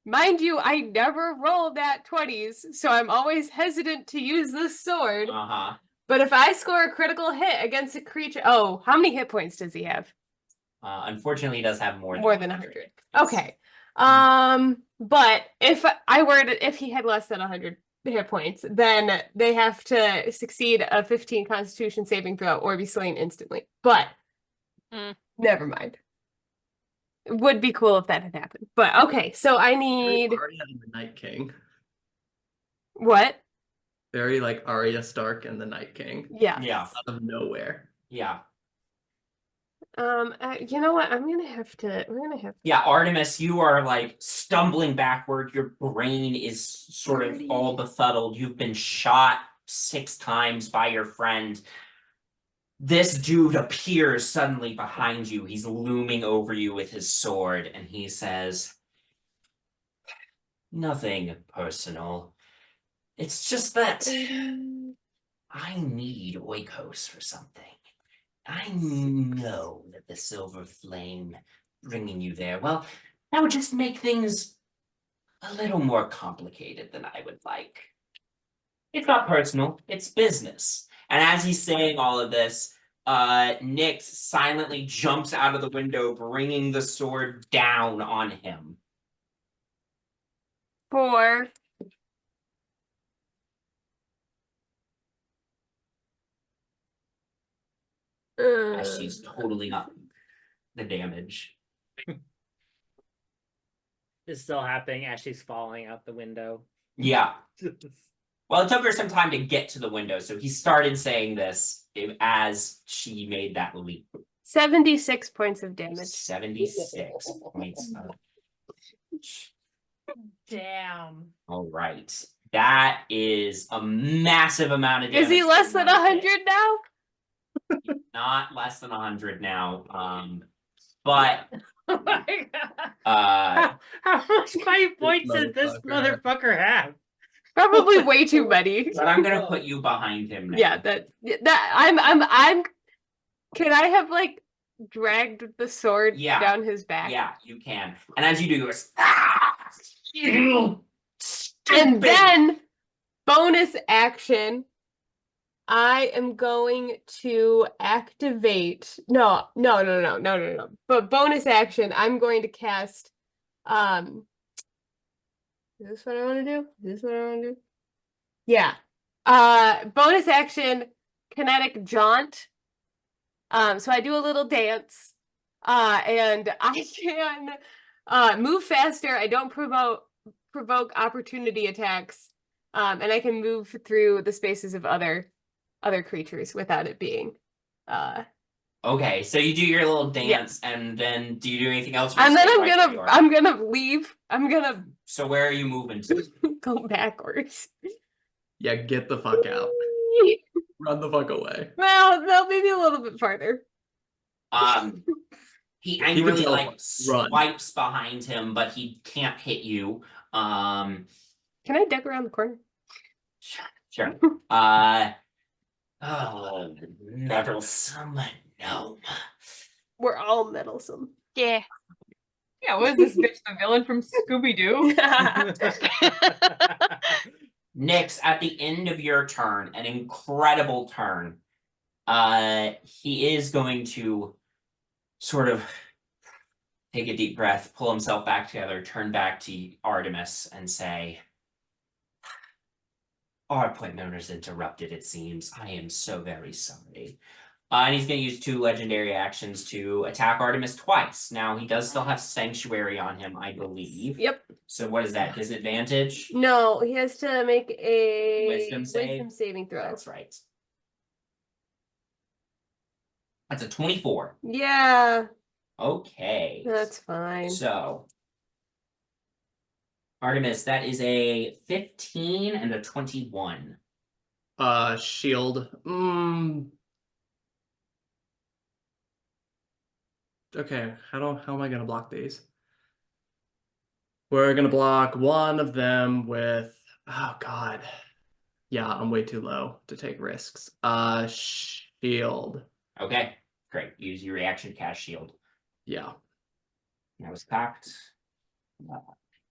Mind you, I never roll nat 20s, so I'm always hesitant to use this sword. Uh-huh. But if I score a critical hit against a creature, oh, how many hit points does he have? Unfortunately, he does have more Than 100. Yes. Okay. But if he had less than 100 hit points, then they have to succeed a 15 Constitution saving throw or be slain instantly. But never mind. It would be cool if that had happened. But okay, so I need Arya and the Night King. what? Very like Arya Stark and the Night King. Yeah. Yeah. Out of nowhere. Yeah. You know what? We're gonna have to. Yeah, Artemis, you are like stumbling backward. Your brain is sort of all befuddled. You've been shot 6 times by your friend. This dude appears suddenly behind you. He's looming over you with his sword, and he says, "Nothing personal. It's just that I need Oikos for something. I know that the silver flame bringing you there, well, that would just make things a little more complicated than I would like. It's not personal, it's business. And as he's saying all of this, Nyx silently jumps out of the window, bringing the sword down on him. 4. As she's totaling up the damage. It's still happening as she's falling out the window. Yeah. Well, it took her some time to get to the window, so he started saying this as she made that leap. 76 points of damage. 76 points of damage. Damn. All right. That is a massive amount of damage. Is he less than 100 now? Not less than 100 now. But Oh my god. How much fight points does this motherfucker. motherfucker have? Probably way too many. but I'm gonna put you behind him now. Yeah, that I'm can I have like dragged the sword Yeah. down his back? Yeah, you can. And as you do, goes, ah, you stupid. And then bonus action, I am going to activate. No. But bonus action, I'm going to cast. Is this what I want to do? Is this what I want to do? Yeah. Bonus action, kinetic jaunt. So I do a little dance. And I can move faster. I don't provoke opportunity attacks. And I can move through the spaces of other creatures without it being Okay, so you do your little dance, and then do you do anything else? or and then stay right where you are? I'm gonna leave. I'm gonna So where are you moving to? go backwards. Yeah, get the fuck out. Run the fuck away. Well, no, maybe a little bit farther. He can angrily tell like us. Run. swipes behind him, but he can't hit you. Can I duck around the corner? Sure. Oh, meddlesome gnome. We're all meddlesome. Yeah. Yeah, what is this bitch, the villain from Scooby-Doo? Nyx, at the end of your turn, an incredible turn, he is going to sort of take a deep breath, pull himself back together, turn back to Artemis and say, our appointment was interrupted, it seems. I am so very sorry. And he's going to use 2 legendary actions to attack Artemis twice. Now, he does still have Sanctuary on him, I believe. Yep. So what is that? Disadvantage? No, he has to make a Wisdom save? saving throw. That's right. That's a 24. Yeah, Okay. that's fine. So, Artemis, that is a 15 and a 21. Shield. Okay, how am I gonna block these? We're gonna block one of them with, oh god. Yeah, I'm way too low to take risks. Shield. Okay, great. Use your reaction to cast shield. Yeah. That was cocked.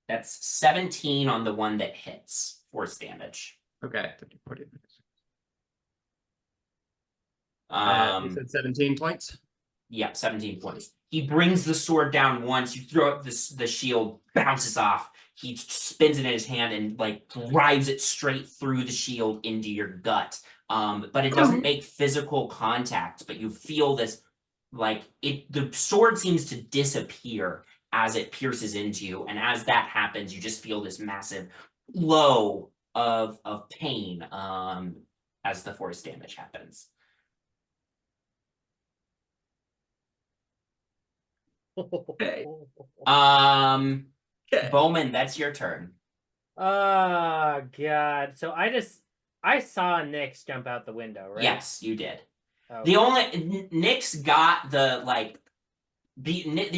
That's 17 on the one that hits. Force damage. Okay. 40. You Um, said 17 points? yeah, 17 points. He brings the sword down once. You throw up the shield, bounces off. He spins it in his hand and like drives it straight through the shield into your gut. But it doesn't make physical contact. But you feel this, like the sword seems to disappear as it pierces into you, and as that happens, you just feel this massive flow of pain as the force damage happens. Okay. Bowmin, that's your turn. Oh god. So I saw Nyx jump out the window, right? Yes, you did. Oh. The only Nyx got the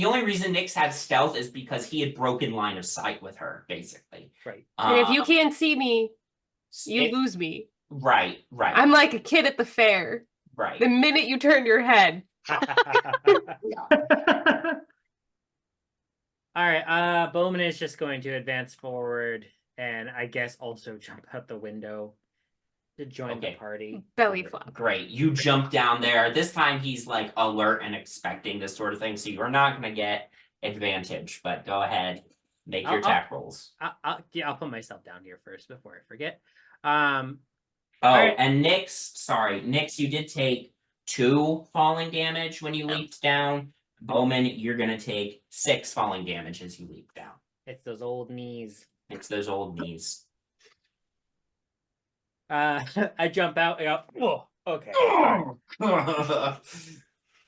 only reason Nyx had stealth is because he had broken line of sight with her, basically. Right. And if you can't see me, you it- lose me. Right. I'm like a kid at the fair. Right. The minute you turn your head. Alright, Bowmin is just going to advance forward and I guess also jump out the window. to join the Okay. party. Belly flop. Great. You jump down there. This time he's like alert and expecting this sort of thing, so you're not gonna get advantage, but go ahead. Make your I'll- attack rolls. I'll put myself down here first before I forget. Oh, Alright. and Nyx, you did take 2 falling damage when you leaped down. Bowmin, you're gonna take 6 falling damage as you leap down. It's those old knees. It's those old knees. I jump out. I go, whoa, okay. Gotta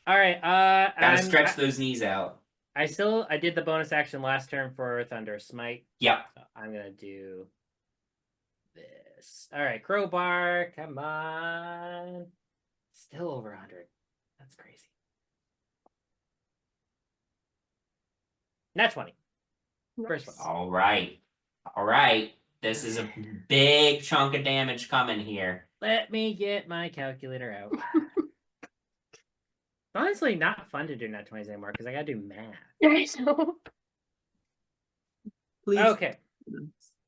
All right. stretch those knees out. I did the bonus action last turn for Thunder Smite. Yep. So I'm gonna do this. All right, crowbar. Come on. Still over 100. That's crazy. Nat 20. First one. All right. All right. This is a big chunk of damage coming here. Let me get my calculator out. Honestly, not fun to do nat 20s anymore because I gotta do math. Please. Okay.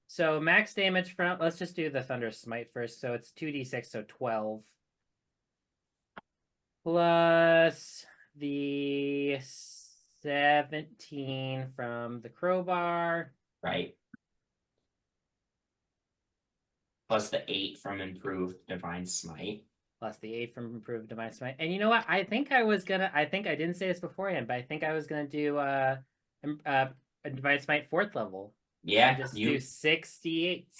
So max damage from, let's just do the Thunder Smite first. So it's 2d6, so 12. Plus the 17 from the crowbar. Right. Plus the 8 from improved Divine Smite. Plus the 8 from improved Divine Smite. And you know what? I think I didn't say this beforehand, but I think I was gonna do a Divine Smite 4th level. Yeah, Just you. do 6d8s.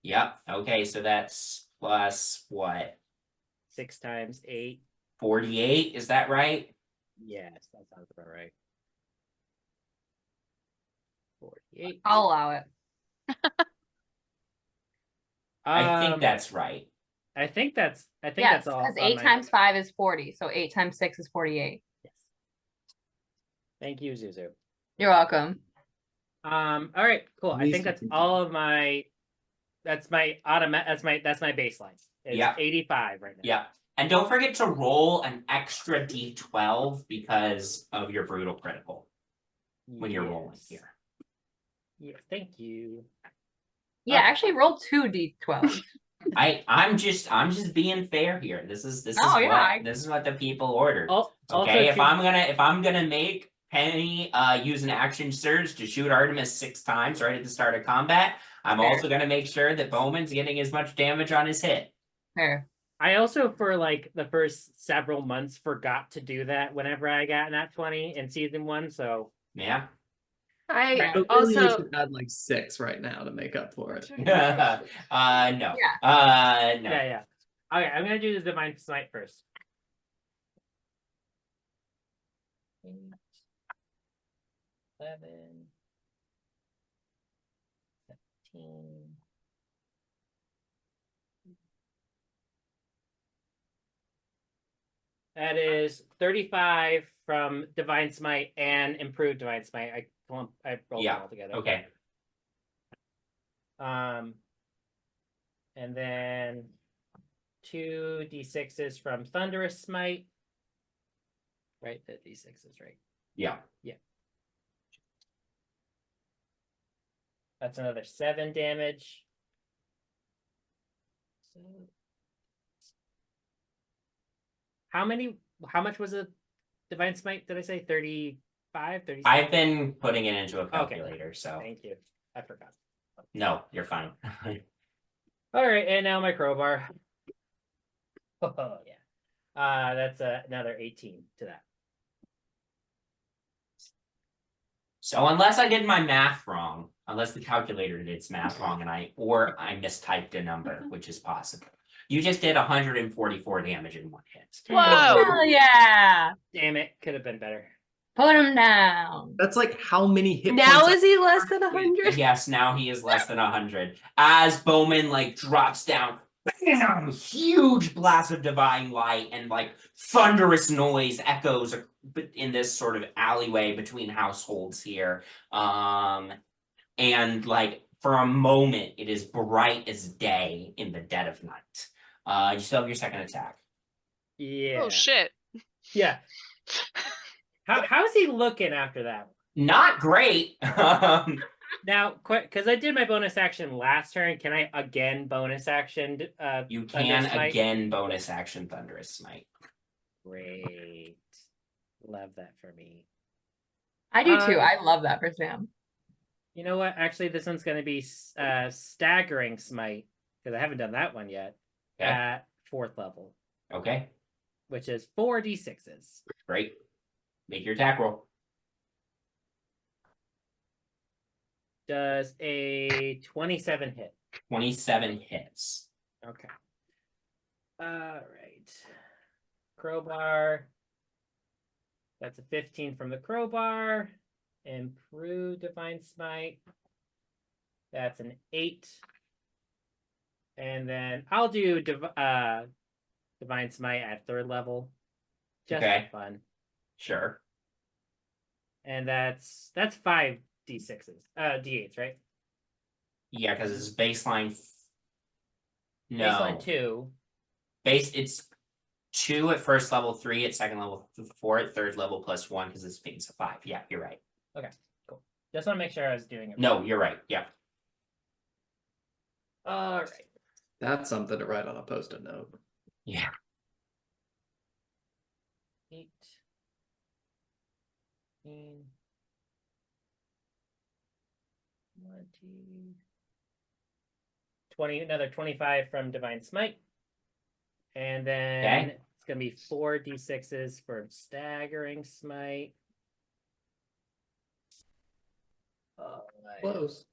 Yep. Okay, so that's plus what? 6 times 8. 48, is that right? Yes, that sounds about right. 48. I'll allow it. I think that's right. I think that's Yes, all. because on 8 my- times 5 is 40, so 8 times 6 is 48. Yes. Thank you, Zuzu. You're welcome. All right, cool. I Please think that's continue. all of my. That's my baseline. It's Yeah. 85 right now. Yeah. And don't forget to roll an extra d12 because of your brutal critical when you're rolling Yes. here. Yes, thank you. Yeah, actually roll 2d12. I'm just being fair here. This is Oh, yeah, what this is what the people ordered. Oh, Okay, if two- I'm gonna make Penny use an action surge to shoot Artemis 6 times right at the start of combat, I'm Fair. also gonna make sure that Bowman's getting as much damage on his hit. Fair. I also, for like the first several months, forgot to do that whenever I got nat 20 in season 1. So Yeah. I So really you also should add like 6 right now to make up for it. No. Yeah. No. yeah. Okay, I'm gonna do the Divine Smite first. 8, 11, 17. That is 35 from Divine Smite and improved Divine Smite. I rolled Yeah, them all together. Okay. And then 2 d6s from Thunderous Smite. Right, the d6s, right? Yeah. That's another 7 damage. So, how much was a Divine Smite? Did I say 35, 36? I've been putting it into a calculator, so Thank you. I forgot. no, you're fine. All right, and now my crowbar. Oh yeah. That's another 18 to that. So unless I did my math wrong, unless the calculator did its math wrong and I mistyped a number, which is possible. You just did 144 damage in 1 hit. Whoa! Hell yeah! Damn it, could have been better. Put him down. That's like how many hit now points is he less than 100? Yes, now he is less than 100. As Bowmin like drops down, bam, huge blast of divine light and like thunderous noise echoes in this sort of alleyway between households here. And like for a moment, it is bright as day in the dead of night. You still have your second attack. Yeah. Oh shit. Yeah. How's he looking after that? Not great. Now, quick, because I did my bonus action last turn, can I again bonus action? You Thunder can Smite? again bonus action Thunderous Smite. Great. Love that for me. I do too. I love that for Sam. You know what? Actually, this one's going to be Staggering Smite, because I haven't done that one yet, Okay. at 4th level, Okay, which is 4d6s. great. Make your attack roll. Does a 27 hit? 27 hits. Okay. All right. Crowbar. That's a 15 from the crowbar. Improve Divine Smite. That's an 8. And then I'll do Divine Smite at 3rd level. Just Okay. for fun. Sure. And that's 5 d6s. D8s, right? Yeah, because it's baseline. No. Baseline 2. It's 2 at first level, 3 at second level, 4 at third level, plus 1 because it's being a 5. Yeah, you're right. Just want to make sure I was doing it. No, you're right. Yeah. All right. That's something to write on a post-it note. Yeah. 8. 15. 20. Another 25 from Divine Smite. And then Okay. it's going to be 4 d6s for Staggering Smite. All right. Close.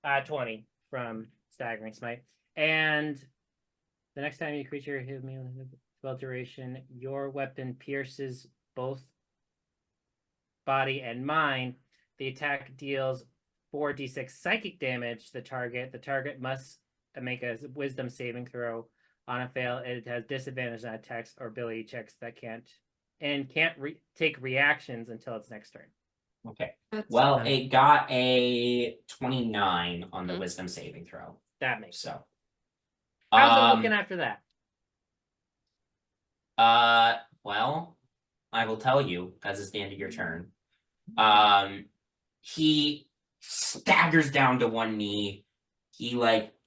Uh, 20 from Staggering Smite. And the next time you creature hit me with spell duration, your weapon pierces both body and mind. The attack deals 4d6 psychic damage to the target. The target must make a wisdom saving throw. On a fail, it has disadvantage on attacks or ability checks that can't take reactions until its next turn. Okay. That's Well, nice. it got a 29 on the Mhm. wisdom saving throw. That makes sense. So. How's it looking after that? Well, I will tell you as it's the end of your turn. He staggers down to one knee. He like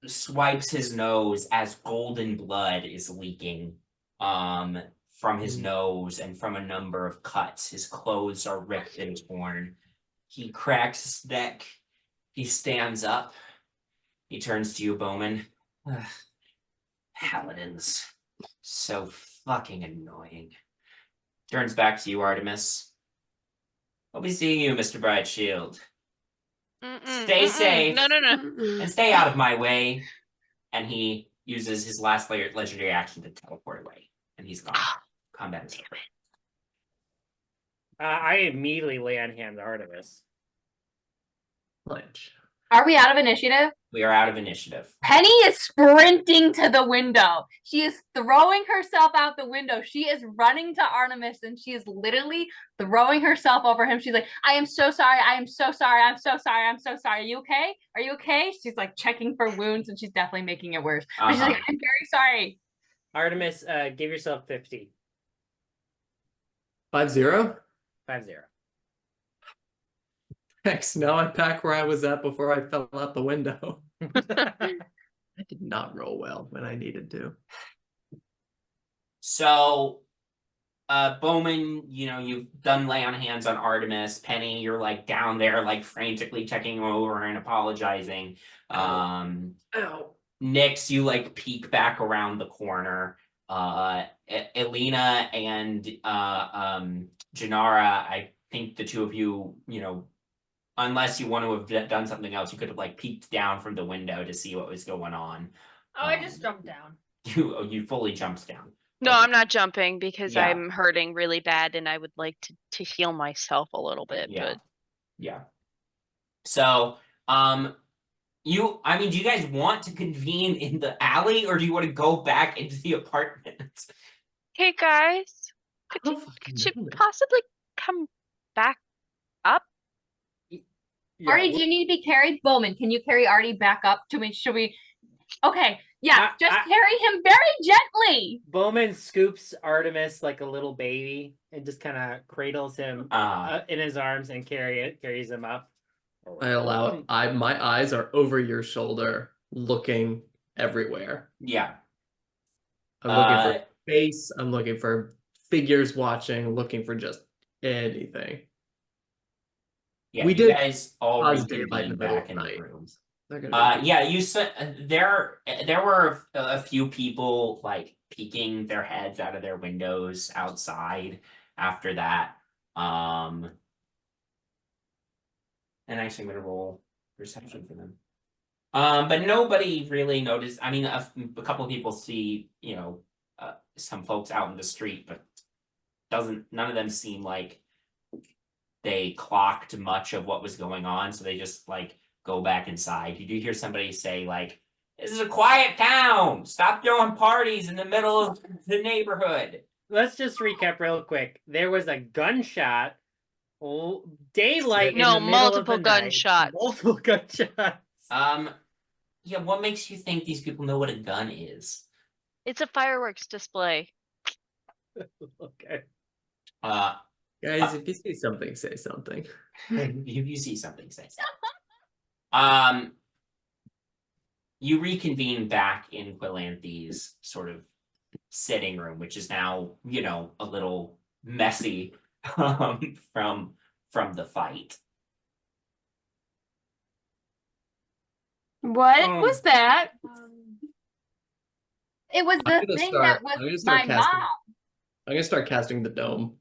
swipes his nose as golden blood is leaking from his nose and from a number of cuts. His clothes are ripped and torn. He cracks his neck. He stands up. He turns to you, Bowmin. Ugh. Paladins. So fucking annoying. Turns back to you, Artemis. I'll be seeing you, Mr. Brightshield. Stay safe. No. And stay out of my way. And he uses his last legendary action to teleport away. And he's gone. Combat is over. I immediately lay on hands to Artemis. Lunch. Are we out of initiative? We are out of initiative. Penny is sprinting to the window. She is throwing herself out the window. She is running to Artemis and she is literally throwing herself over him. She's like, I am so sorry. I am so sorry. I'm so sorry. I'm so sorry. Are you okay? Are you okay? She's like checking for wounds and she's definitely making it worse. But she's like, I'm very sorry. Artemis, give yourself 50. 5-0? 5-0. Thanks. Now I'm back where I was at before I fell out the window. I did not roll well when I needed to. So, Bowmin, you've done lay on hands on Artemis. Penny, you're like down there, like frantically checking over and apologizing. Ow. Nyx, you like peek back around the corner. Elina and Jinarra, I think the two of you, unless you want to have done something else, you could have like peeked down from the window to see what was going on. Oh, I just jumped down. You fully jumped down. No, I'm not jumping because Yeah. I'm hurting really bad and I would like to heal myself a little bit. Yeah. But Yeah. So, do you guys want to convene in the alley or do you want to go back into the apartment? hey guys, I could don't fucking you know. possibly come back up? Artie, do you need to be carried? Bowmin, can you carry Artie back up to me? Should we? Okay, Yeah, just I- carry him very gently. Bowmin scoops Artemis like a little baby and just kind of cradles him in his arms and carries him up. I allow it. My eyes are over your shoulder, looking everywhere. Yeah. I'm looking for face. I'm looking for figures watching. Looking for just anything. Yeah, We you did guys all cause daylight in reconvene the middle back of in the the night. rooms. They're gonna be Yeah, you said there were a few people like peeking their heads out of their windows outside after that. And actually, I'm gonna roll perception for them. But nobody really noticed. I mean, a couple of people see, some folks out in the street, but none of them seem like they clocked much of what was going on, so they just like go back inside. You do hear somebody say like, "This is a quiet town. Stop throwing parties in the middle of the neighborhood." Let's just recap real quick. There was a gunshot. Daylight No, in the middle multiple of the night. gunshots. Multiple gunshots. Yeah, what makes you think these people know what a gun is? It's a fireworks display. Okay. Guys, if you see something, say something. If you see something, say something. You reconvene back in Quilanthi's sort of sitting room, which is now, a little messy from the fight. What was that? It was I'm the gonna thing start- that I'm gonna was start my casting- mom. I'm gonna start casting the dome.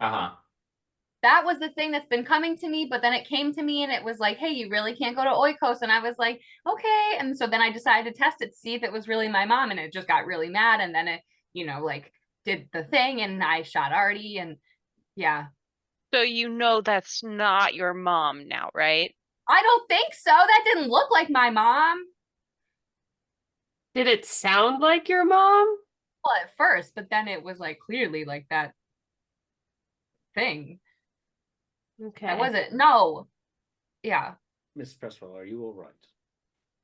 That was the thing that's been coming to me, but then it came to me and it was like, hey, you really can't go to Oikos. And I was like, okay. And so then I decided to test it to see if it was really my mom, and it just got really mad. And then it, did the thing, and I shot Artie, and yeah. So that's not your mom now, right? I don't think so. That didn't look like my mom. Did it sound like your mom? Well, at first, but then it was like clearly like that thing. Okay. That wasn't. No. Yeah. Miss Presswell, are you all right?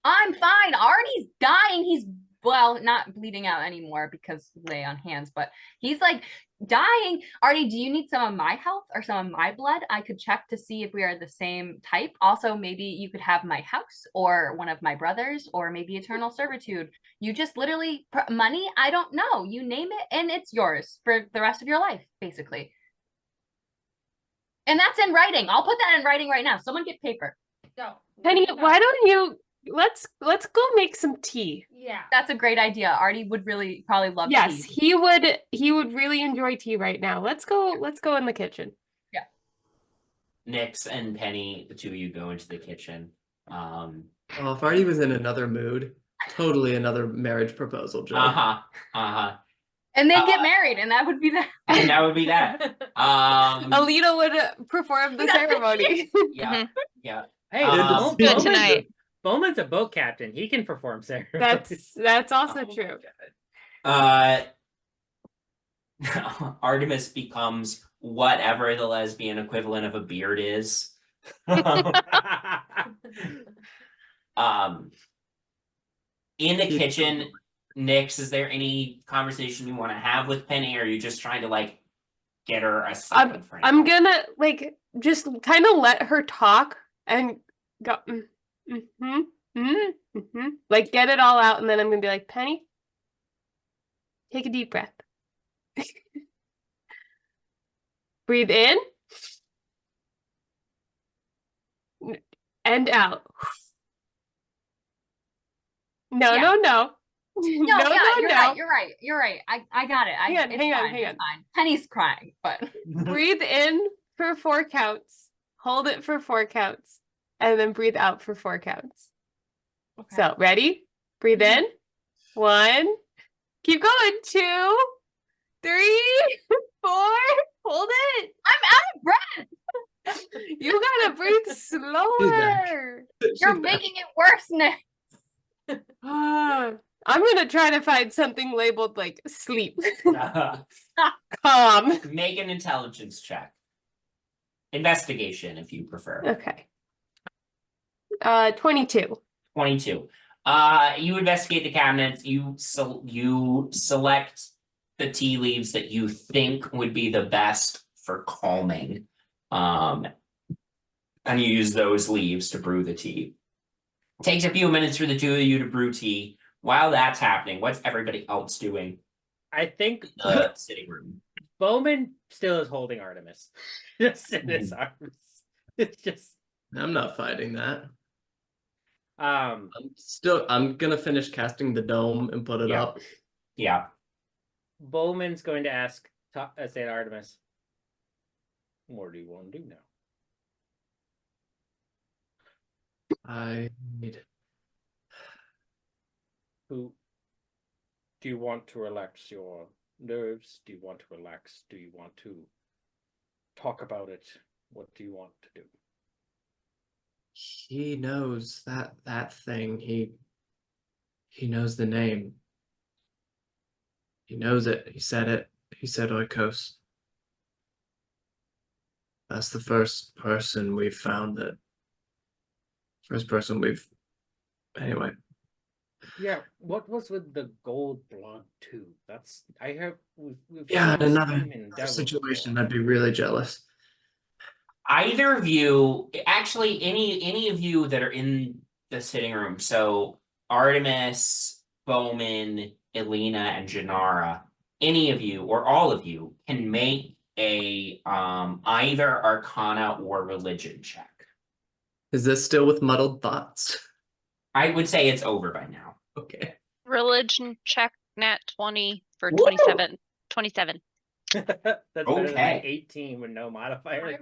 I'm fine. Artie's dying. He's, well, not bleeding out anymore because lay on hands, but he's like dying. Artie, do you need some of my health or some of my blood? I could check to see if we are the same type. Also, maybe you could have my house or one of my brothers, or maybe eternal servitude. You just literally, money, I don't know. You name it and it's yours for the rest of your life, basically. And that's in writing. I'll put that in writing right now. Someone get paper. No. Penny, why don't you let's go make some tea. Yeah. That's a great idea. Artie would really probably love Yes, tea. he would really enjoy tea right now. Let's go in the kitchen. Yeah. Nyx and Penny, the two of you go into the kitchen. Oh, if Artie was in another mood, totally another marriage proposal joke. And they'd get married, and that would be that. And that would be that. Elina would perform the ceremony. Yeah. Yeah. Hey, Good tonight. Bowman's a boat captain. He can perform ceremonies. That's also true. Artemis becomes whatever the lesbian equivalent of a beard is. In the kitchen, Nyx, is there any conversation you want to have with Penny, or are you just trying to like get her a second frame? I'm gonna just kind of let her talk and go like get it all out, and then I'm gonna be like, Penny, take a deep breath. Breathe in and out. No. No, you're right. I got it. Hang on. It's fine. Penny's crying, but Breathe in for 4 counts. Hold it for 4 counts. And then breathe out for 4 counts. okay. So, ready? Breathe in. 1. Keep going. 2, 3, 4. Hold it. I'm out of breath. You gotta breathe slower. You're making it worse, Nick. I'm gonna try to find something labeled like sleep. Calm. Make an intelligence check. Investigation, if you prefer. Okay. 22. 22. You investigate the cabinets. You select the tea leaves that you think would be the best for calming. And you use those leaves to brew the tea. It takes a few minutes for the two of you to brew tea. While that's happening, what's everybody else doing I think in the sitting room? Bowmin still is holding Artemis. Just in his arms. It's just I'm not fighting that. um I'm gonna finish casting the dome and put it Yeah. up. Yeah. Bowman's going to say to Artemis, what do you want to do now? I need. Do you want to relax your nerves? Do you want to relax? Do you want to talk about it? What do you want to do? He knows that thing. He knows the name. He knows it. He said it. He said Oikos. That's the first person we've found that. First person we've. Anyway. Yeah, what was with the gold blood too? That's we've Yeah, seen another Steam and Devil situation. before. I'd be really jealous. Either of you, actually, any of you that are in the sitting room. So Artemis, Bowmin, Elina, and Jinarra. Any of you or all of you can make a either Arcana or Religion check. Is this still with muddled thoughts? I would say it's over by now. Okay. Religion check nat 20 for Woo! 27. 27. That's better than my Okay. 18 with no I modifier. rolled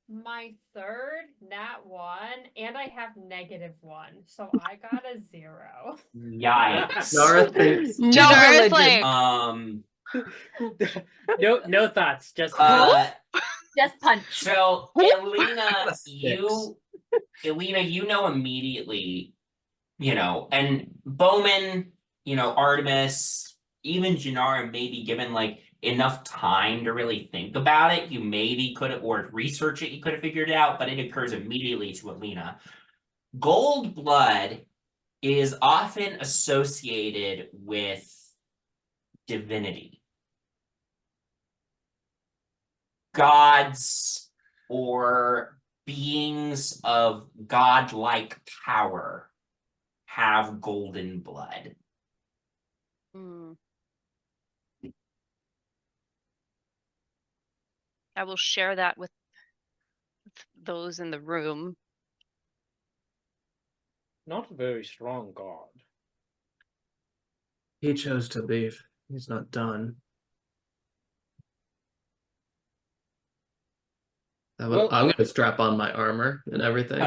my third nat 1, and I have -1, so I got a 0. Yikes. Nara thinks No Jinarra's religion. like, no thoughts, just Just punch. So Elina, Six. you know immediately, and Bowmin, Artemis, even Jinarra, maybe given like enough time to really think about it, you maybe could have, or research it, you could have figured it out, but it occurs immediately to Elina. Gold blood is often associated with divinity. Gods or beings of godlike power have golden blood. hmm. I will share that with those in the room. not a very strong god. He chose to leave. He's not done. Well- I'm gonna strap on my armor and everything.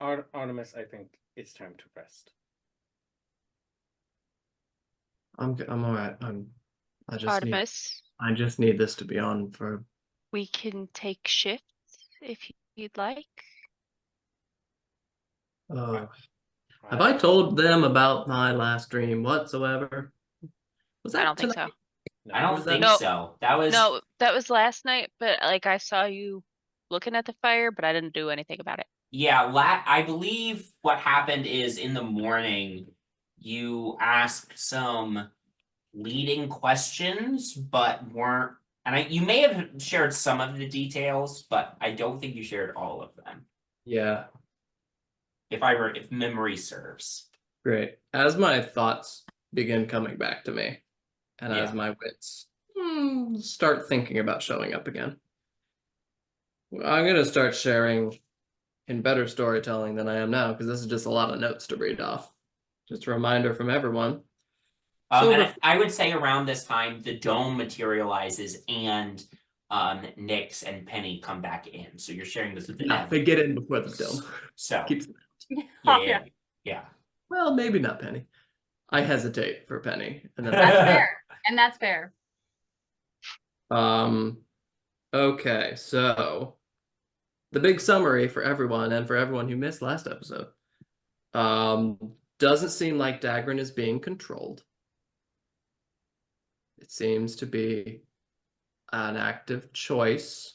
Artemis, I think it's time to rest. I'm all right. Artemis, I just need this to be on for. we can take shifts if you'd like. Oh, have I told them about my last dream whatsoever? Was that I don't think tonight? so. I don't Was that- think No. so. That was No, that was last night, but like I saw you looking at the fire, but I didn't do anything about it. yeah, I believe what happened is in the morning you asked some leading questions, but weren't, and you may have shared some of the details, but I don't think you shared all of them. Yeah, If memory serves. great. As my thoughts begin coming back to me, and as Yeah. my wits start thinking about showing up again, I'm gonna start sharing in better storytelling than I am now, because this is just a lot of notes to read off. Just a reminder from everyone. So And I would say around this time, the dome materializes and Nyx and Penny come back in. So you're sharing this with yeah, them. they get in before the dome. So Keeps. yeah. Well, maybe not Penny. I hesitate for Penny, and then That's fair. And that's fair. Okay, so the big summary for everyone and for everyone who missed last episode. Doesn't seem like Dagran is being controlled. It seems to be an active choice.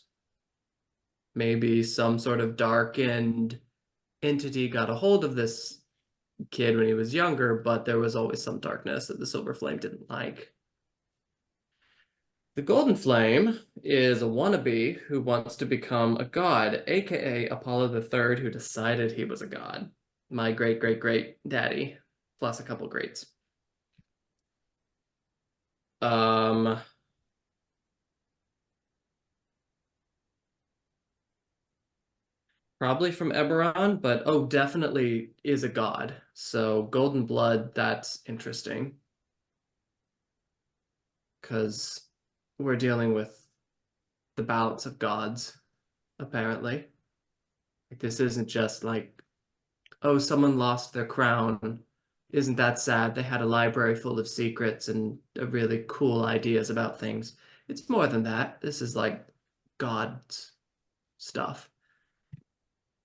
Maybe some sort of darkened entity got a hold of this kid when he was younger, but there was always some darkness that the Silver Flame didn't like. The Golden Flame is a wannabe who wants to become a god, aka Apollo III, who decided he was a god. My great daddy, plus a couple greats. Probably from Eberron, but oh, definitely is a god. So Golden Blood, that's interesting. Because we're dealing with the balance of gods, apparently. Like, this isn't just like, oh, someone lost their crown. Isn't that sad? They had a library full of secrets and really cool ideas about things. It's more than that. This is like God's stuff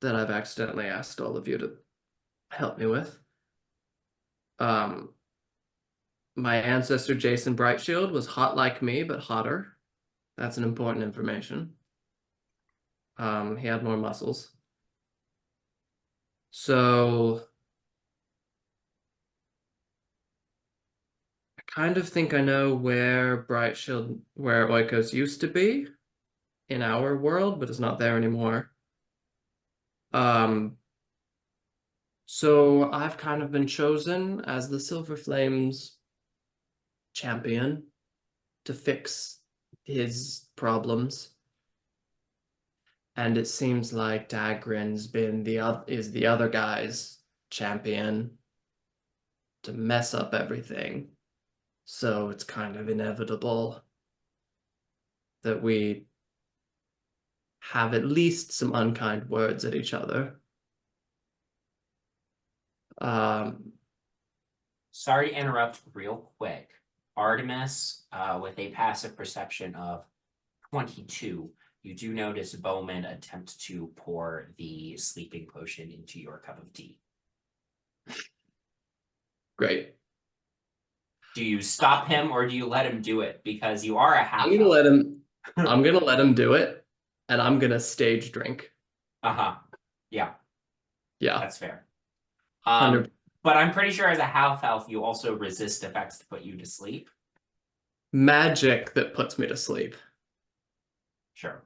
that I've accidentally asked all of you to help me with. My ancestor Jason Brightshield was hot like me, but hotter. That's an important information. He had more muscles. So I kind of think I know where Brightshield, where Oikos used to be in our world, but it's not there anymore. So I've kind of been chosen as the Silver Flame's champion to fix his problems. And it seems like Dagrin's been the other guy's champion to mess up everything. So it's kind of inevitable that we have at least some unkind words at each other. Sorry to interrupt real quick. Artemis, with a passive perception of 22, you do notice Bowmin attempt to pour the sleeping potion into your cup of tea. Great. Do you stop him or do you let him do it? Because you are a half. I'm gonna let him. I'm gonna let him do it, and I'm gonna stage drink. Yeah, Yeah, that's fair. 100%. But I'm pretty sure as a half elf, you also resist effects to put you to sleep. Magic that puts me to sleep. Sure.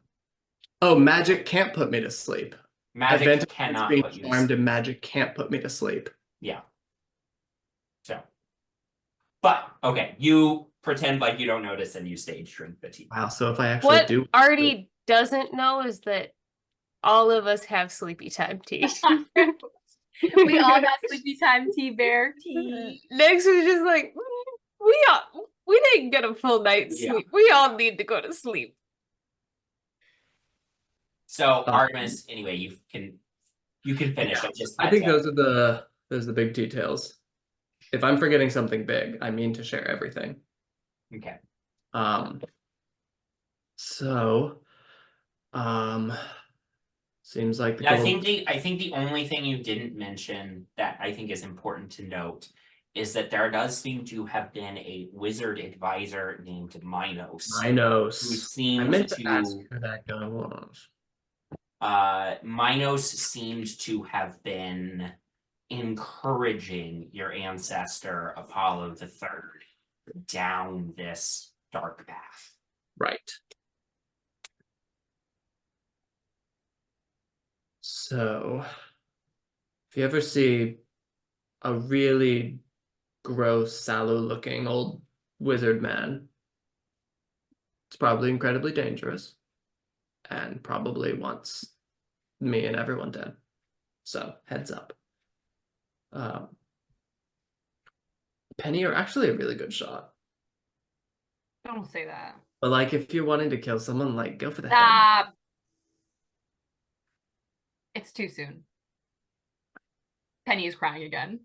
Oh, magic can't put me to sleep. Magic Advantage cannot being put you to charmed, sleep. and magic can't put me to sleep. Yeah. So. But, okay, you pretend like you don't notice and you stage drink the tea. Wow. So if I actually What do, Artie doesn't know is that all of us have sleepy time tea. We all got sleepy time tea, bear tea. Nyx was just like, we didn't get a full night's Yeah. sleep. We all need to go to sleep. So, Artemis, anyway, you can finish. I think those are the big details. If I'm forgetting something big, I mean to share everything. Okay. Seems like the I gold. think the only thing you didn't mention that I think is important to note is that there does seem to have been a wizard advisor named Minos. Minos. Who seemed I meant to ask who that guy was. Minos seemed to have been encouraging your ancestor Apollo III down this dark path. Right. So, if you ever see a really gross, sallow-looking old wizard man, it's probably incredibly dangerous and probably wants me and everyone dead. So, heads up. Penny, you're actually a really good shot. Don't say that. But like, if you're wanting to kill someone, like, go for the head. Stop. It's too soon. Penny is crying again.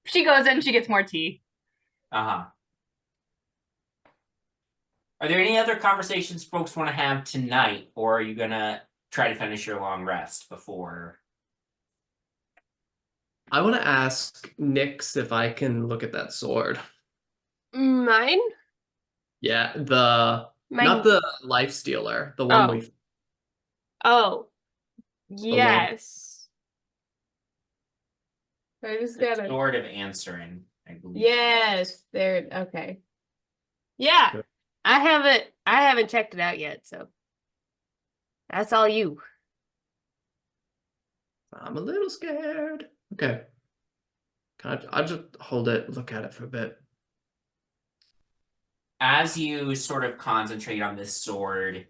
She goes in, she gets more tea. Are there any other conversations folks want to have tonight, or are you gonna try to finish your long rest before? I want to ask Nyx if I can look at that sword. Mine? Yeah, Mine. not the life stealer, the one we. Oh, yes. I just The gotta. Sword of Answering, I believe. Yes, there. Okay. Yeah, Good. I haven't checked it out yet, so that's all you. I'm a little scared. Okay. I'll just hold it, look at it for a bit. As you sort of concentrate on this sword,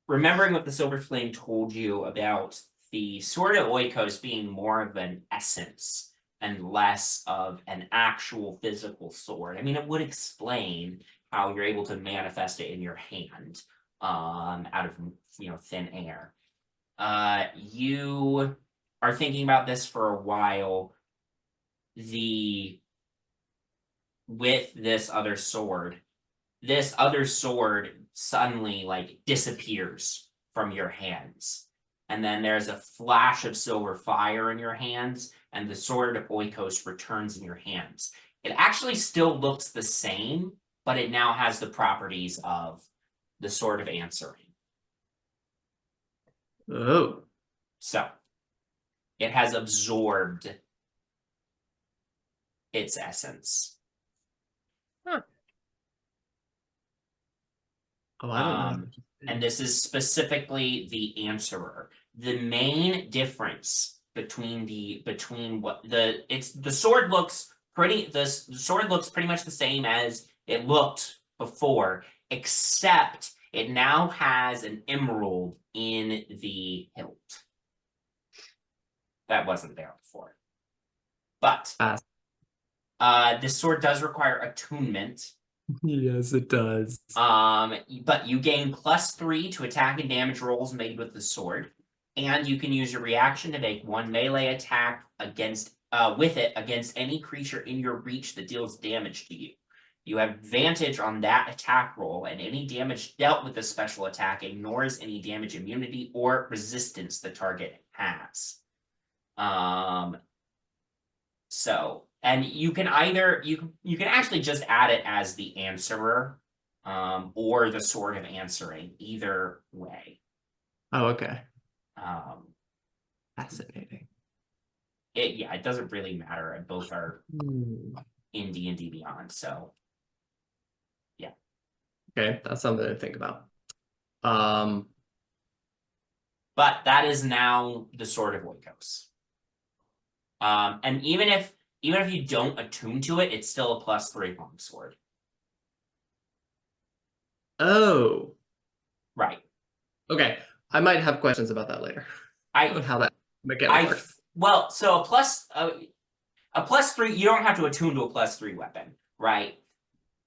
remembering what the Silver Flame told you about the Sword of Oikos being more of an essence and less of an actual physical sword. I mean, it would explain how you're able to manifest it in your hand, out of thin air. You are thinking about this for a while. With this other sword suddenly like disappears from your hands. And then there's a flash of silver fire in your hands, and the Sword of Oikos returns in your hands. It actually still looks the same, but it now has the properties of the Sword of Answering. Oh. So, it has absorbed its essence. Oh, I don't know. And this is specifically the Answerer. The main difference between the sword looks pretty much the same as it looked before, except it now has an emerald in the hilt. That wasn't there before. But this sword does require attunement. Yes, it does. But you gain +3 to attack and damage rolls made with the sword, and you can use your reaction to make one melee attack against any creature in your reach that deals damage to you. You have advantage on that attack roll, and any damage dealt with the special attack ignores any damage immunity or resistance the target has. So, and you can either you can actually just add it as the Answerer, or the Sword of Answering, either way. Oh, okay. Fascinating. Fascinating. It doesn't really matter. Both are in D&D Beyond, so yeah. Okay, that's something to think about. But that is now the Sword of Oikos. And even if you don't attune to it, it's still a +3 long sword. Oh. Right. Okay. I might have questions about that later. On how that mechanic works. Well, so a +3, you don't have to attune to a +3 weapon, right?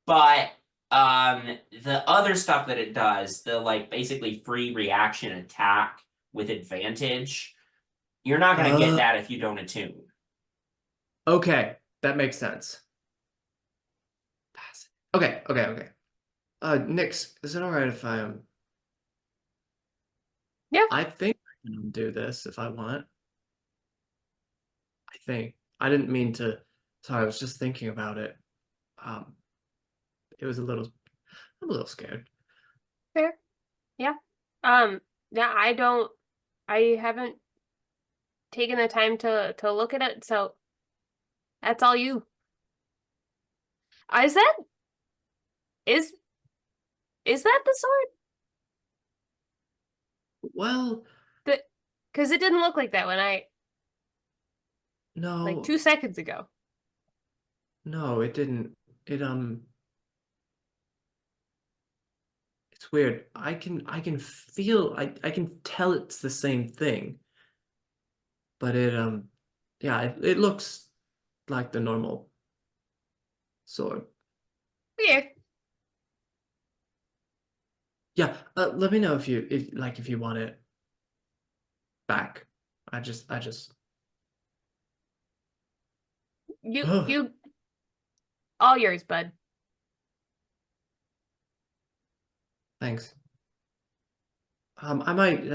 But the other stuff that it does, the like basically free reaction attack with advantage, you're not gonna get that if you don't attune. Okay, that makes sense. Okay. Nyx, is it alright if I Yeah. I think I can do this if I want. I think. I didn't mean to. Sorry, I was just thinking about it. It was I'm a little scared. Fair. Yeah. Yeah, I haven't taken the time to look at it, so that's all you. Is that the sword? Well, Because it didn't look like that when no. like 2 seconds ago. No, it didn't. It's weird. I can feel I can tell it's the same thing. But it looks like the normal sword. Weird. Yeah, let me know if you want it back. I just You all yours, bud. Thanks. I might I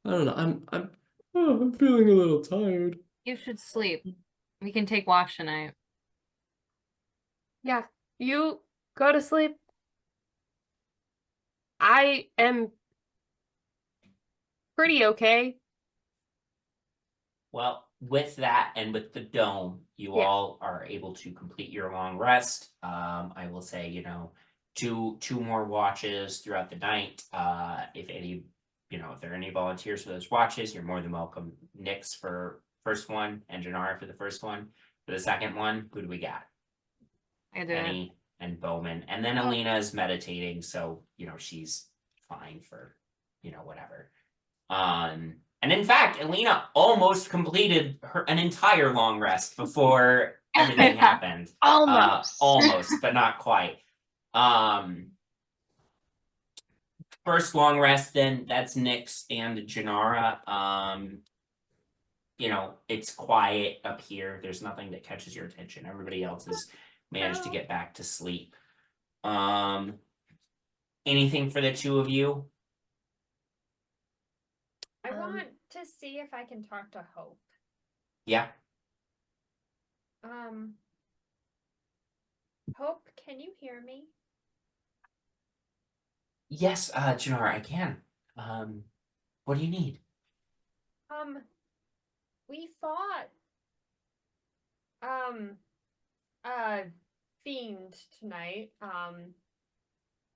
don't know. I'm feeling a little tired. You should sleep. We can take watch tonight. Yeah, you go to sleep. I am pretty okay. Well, with that and with the dome, you Yeah. all are able to complete your long rest. I will say, you know, two more watches throughout the night. If any, you know, if there are any volunteers for those watches, you're more than welcome. Nyx for first one and Jinarra for the first one. For the second one, who do we got? I can do it. Penny and Bowmin. And then Oh. Elina is meditating, so you know she's fine for, you know, whatever. And in fact, Elina almost completed an entire long rest before everything happened. Almost. Almost, but not quite. First long rest, then that's Nyx and Jinarra. You know, it's quiet up here. There's nothing that catches your attention. Everybody else has managed to get back to sleep. Anything for the two of you? I want to see if I can talk to Hope. Yeah. Hope, can you hear me? Yes, Jinarra, I can. What do you need? We fought a fiend tonight,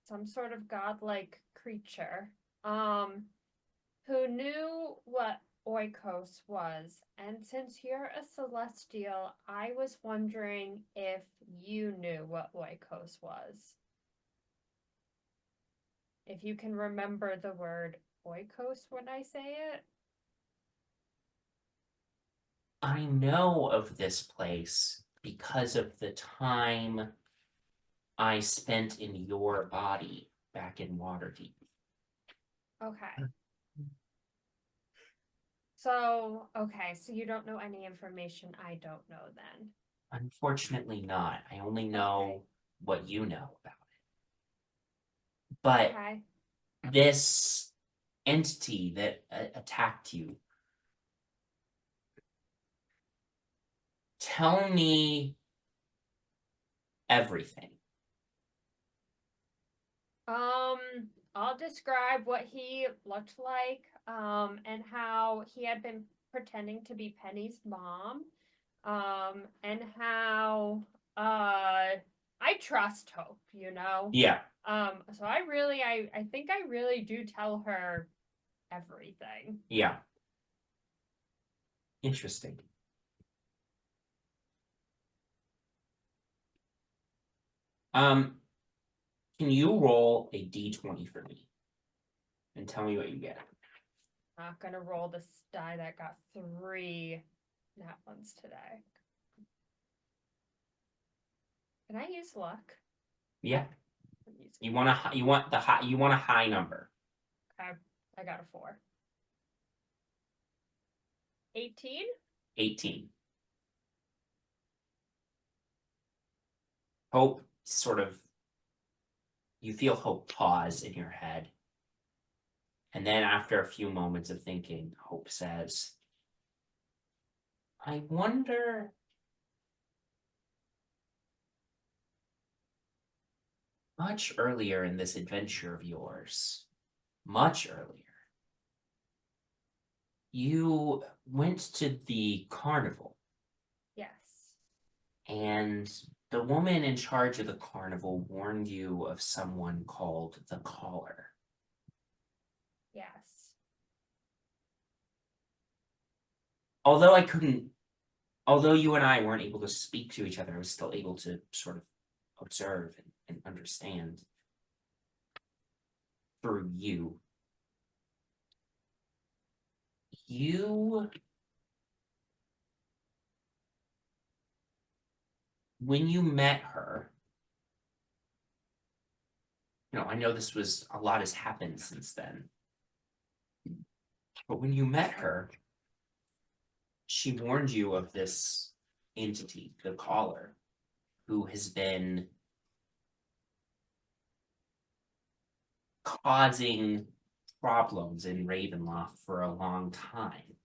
some sort of godlike creature, who knew what oikos was, and since you're a celestial, I was wondering if you knew what oikos was. If you can remember the word oikos when I say it. I know of this place because of the time I spent in your body back in Waterdeep. Okay. So you don't know any information I don't know then. Unfortunately not. I only know Okay. what you know about it. But Okay. this entity that attacked you, tell me everything. I'll describe what he looked like, and how he had been pretending to be Penny's mom, and how I trust Hope, you know. Yeah. So I think I really do tell her everything. Yeah. Interesting. Can you roll a d20 for me? And tell me what you get. Not gonna roll this die that got 3 nat ones today. Can I use luck? Yeah. I'm using You want a high number. Okay, I got a 4. 18? 18. Hope sort of, you feel Hope pause in your head. And then after a few moments of thinking, Hope says, I wonder much earlier in this adventure of yours, much earlier, you went to the carnival. Yes. And the woman in charge of the carnival warned you of someone called the Caller. Yes. Although you and I weren't able to speak to each other, I was still able to sort of observe and understand through you. When you met her, you know, I know a lot has happened since then. But when you met her, she warned you of this entity, the Caller, who has been causing problems in Ravenloft for a long time,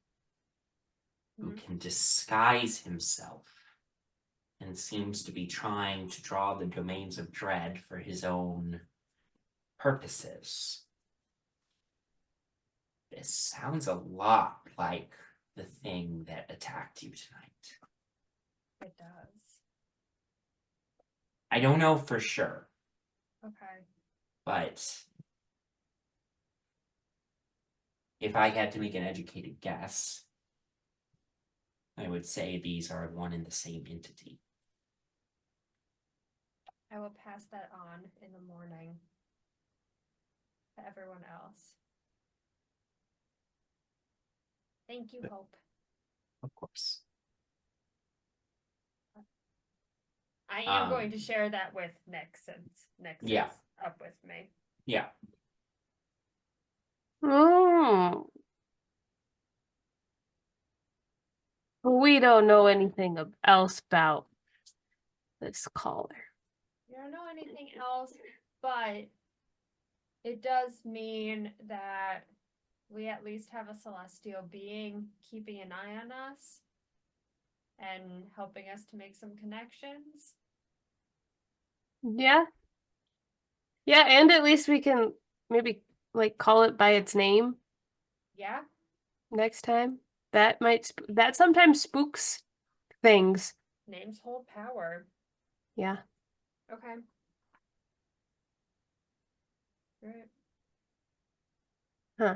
who can disguise himself and seems to be trying to draw the domains of dread for his own purposes. This sounds a lot like the thing that attacked you tonight. It does. I don't know for sure, Okay. but if I had to make an educated guess, I would say these are one and the same entity. I will pass that on in the morning to everyone else. Thank you, Hope. Of course. I am going to share that with Nyx since Nyx Yeah. is up with me. Yeah. Oh. We don't know anything else about this caller. You don't know anything else, but it does mean that we at least have a celestial being keeping an eye on us and helping us to make some connections. Yeah. Yeah, and at least we can maybe like call it by its name Yeah? next time. That that sometimes spooks things. Names hold power. Yeah. Okay. Right. Huh.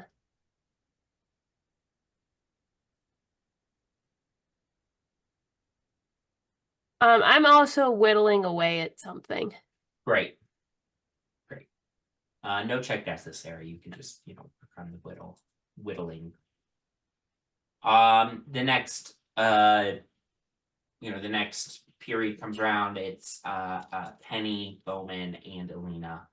I'm also whittling away at something. Great. Great. No check necessary. You can just, work on the whittling. The next, the next period comes around. It's Penny, Bowmin, and Elina.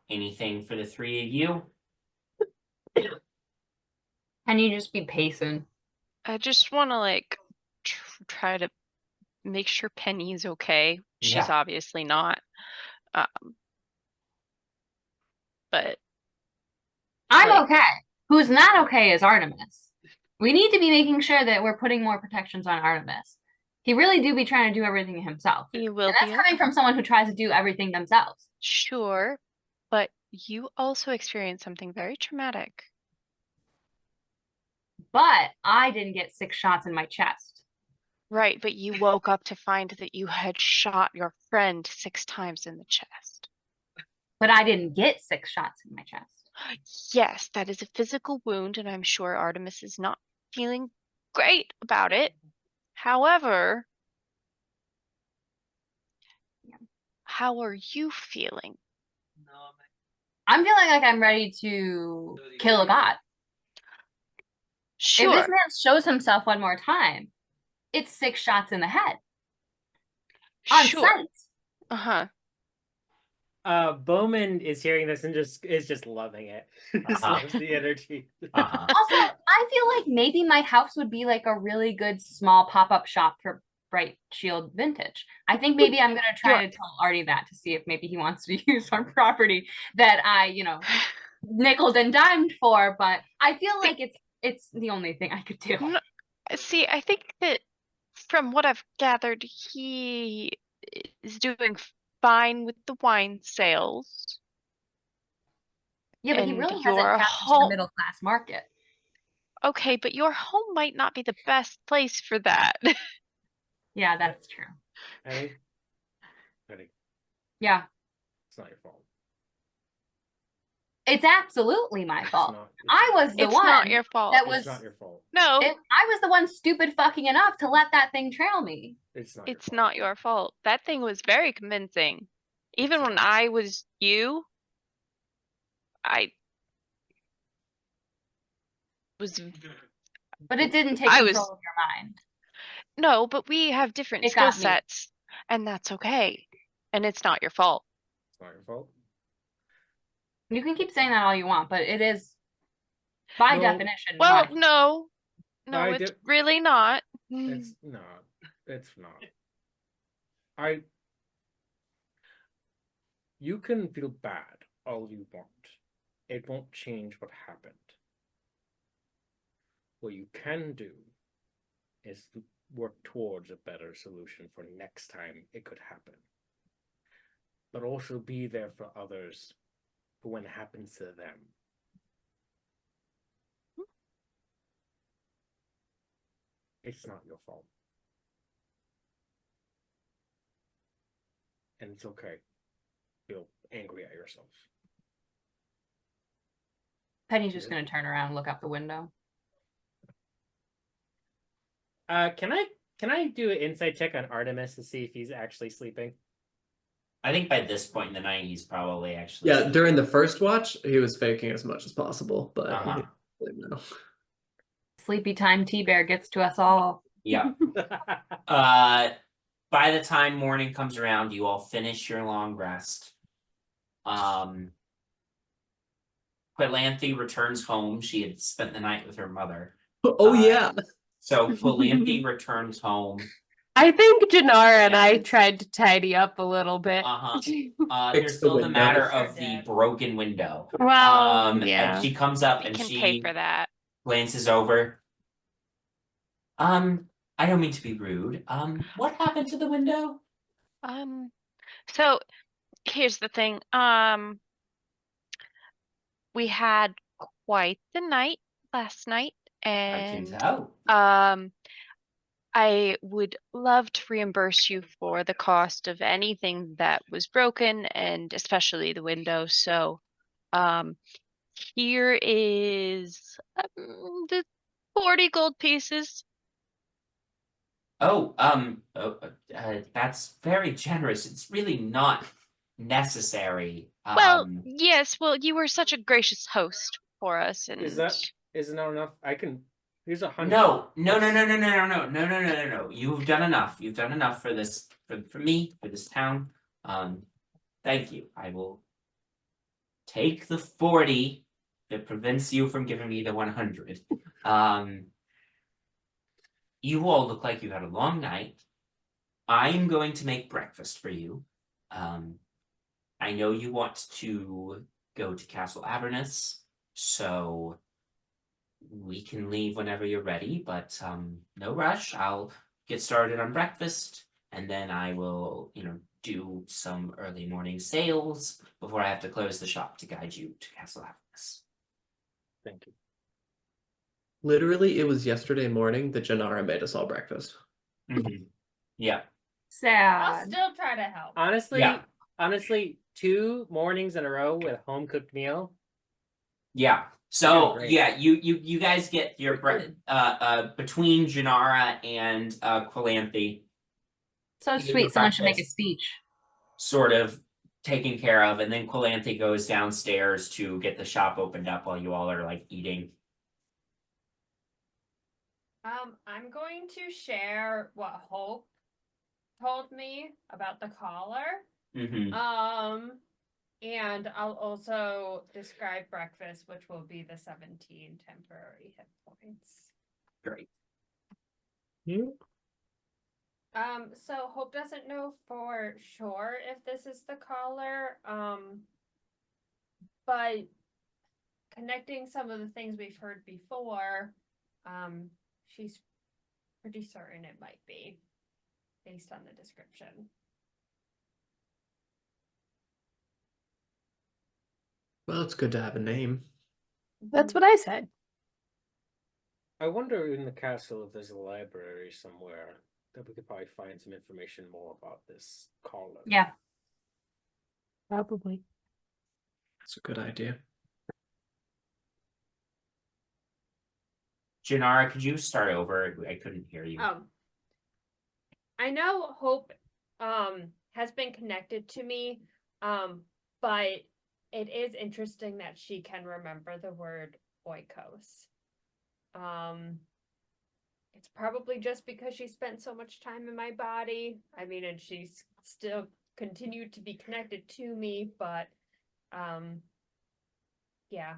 Anything for the three of you? Can you just be pacing? I just want to try to make sure Penny is okay. She's Yeah. obviously not. But I'm Like- okay. Who's not okay is Artemis. We need to be making sure that we're putting more protections on Artemis. He really do be trying to do everything himself. you will And that's be coming from someone who tries to do everything themselves. sure, but you also experienced something very traumatic. But I didn't get 6 shots in my chest. Right, but you woke up to find that you had shot your friend 6 times in the chest. But I didn't get 6 shots in my chest. Yes, that is a physical wound, and I'm sure Artemis is not feeling great about it. However, how are you feeling? I'm feeling like I'm ready to kill a god. Sure. If this man shows himself one more time, it's 6 shots in the head. On Sure. sight. Uh-huh. Bowmin is hearing this and is just loving it. Just Uh-huh. loves the energy. Uh-huh. Also, I feel like maybe my house would be like a really good small pop-up shop for Brightshield vintage. I think maybe I'm gonna try to tell Artie that to see if maybe he wants to use our property that I, nickeled and dimed for, but I feel like it's the only thing I could do. No, see, I think that from what I've gathered, he is doing fine with the wine sales. Yeah, but he And really your hasn't tapped into the home- middle class market. Okay, but your home might not be the best place for that. Yeah, that's true. Eddie, Yeah, it's not your fault. it's absolutely my It's fault. not- I was the It's one not your fault. that It's was. not your fault. No, I was the one stupid fucking enough to let that thing trail me. It's not. it's not your fault. That thing was very convincing. Even when I was you, I was But it didn't take I control was- of your mind. no, but we have different It skill got me. sets, and that's okay. And it's not your fault. It's not your fault. You can keep saying that all you want, but it is, by No. definition, Well, my fault. no, I it's did- really not. It's not. It's not. You can feel bad all you want. It won't change what happened. What you can do is work towards a better solution for next time it could happen. But also be there for others for when it happens to them. It's not your fault. And it's okay. Feel angry at yourself. Penny's just gonna turn around and look out the window. Can I do an insight check on Artemis to see if he's actually sleeping? I think by this point in the night, he's probably actually. Yeah, during the first watch, he was faking as much as possible, but Uh-huh. no. Sleepy time tea bear gets to us all. Yeah. By the time morning comes around, you all finish your long rest. Quilanthe returns home. She had spent the night with her mother. Oh yeah. So Quilanthe returns home. I think Jinarra and I tried to tidy up a little bit. Uh-huh. Fix There's the still the window. matter Sure of the did. broken window. Well, yeah. And she comes up We and can she pay for that. glances over. I don't mean to be rude. What happened to the window? So here's the thing. We had quite the night last night, I can and tell. I would love to reimburse you for the cost of anything that was broken, and especially the window. So, here is the 40 gold pieces. That's very generous. It's really not necessary. Well, yes. Well, you were such a gracious host for us, and Isn't that enough? Here's 100. No. You've done enough. You've done enough for this, for me, for this town. Thank you. I will take the 40 that prevents you from giving me the 100. You all look like you had a long night. I'm going to make breakfast for you. I know you want to go to Castle Avernus, so we can leave whenever you're ready, but no rush. I'll get started on breakfast, and then I will, do some early morning sales before I have to close the shop to guide you to Castle Avernus. Thank you. Literally, it was yesterday morning that Jinarra made us all breakfast. Yeah. I'll Sad. still try to help. Honestly, 2 mornings in a row with a home cooked meal. Yeah. So great. yeah, you guys get your between Jinarra and Quilanthe So You sweet. do Someone should make a breakfast. speech. sort of taken care of, and then Quilanthe goes downstairs to get the shop opened up while you all are like eating. I'm going to share what Hope told me about the collar. And I'll also describe breakfast, which will be the 17 temporary hit points. Great. So Hope doesn't know for sure if this is the collar. But connecting some of the things we've heard before, she's pretty certain it might be, based on the description. Well, it's good to have a name. That's what I said. I wonder in the castle if there's a library somewhere that we could probably find some information more about this collar. Yeah. Probably. That's a good idea. Jinarra, could you start over? I couldn't hear you. I know Hope has been connected to me, but it is interesting that she can remember the word oikos. It's probably just because she spent so much time in my body. I mean, and she's still continued to be connected to me, but yeah.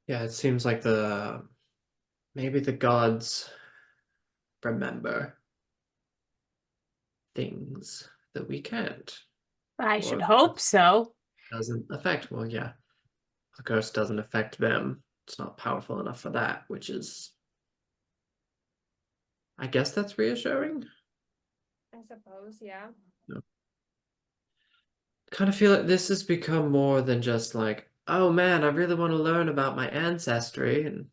Yeah, it seems like maybe the gods remember things that we can't. I should Or hope so. Doesn't affect, well, yeah. The ghost doesn't affect them. It's not powerful enough for that, which is, I guess that's reassuring. I suppose, yeah. Kind of feel like this has become more than just like oh man, I really want to learn about my ancestry and,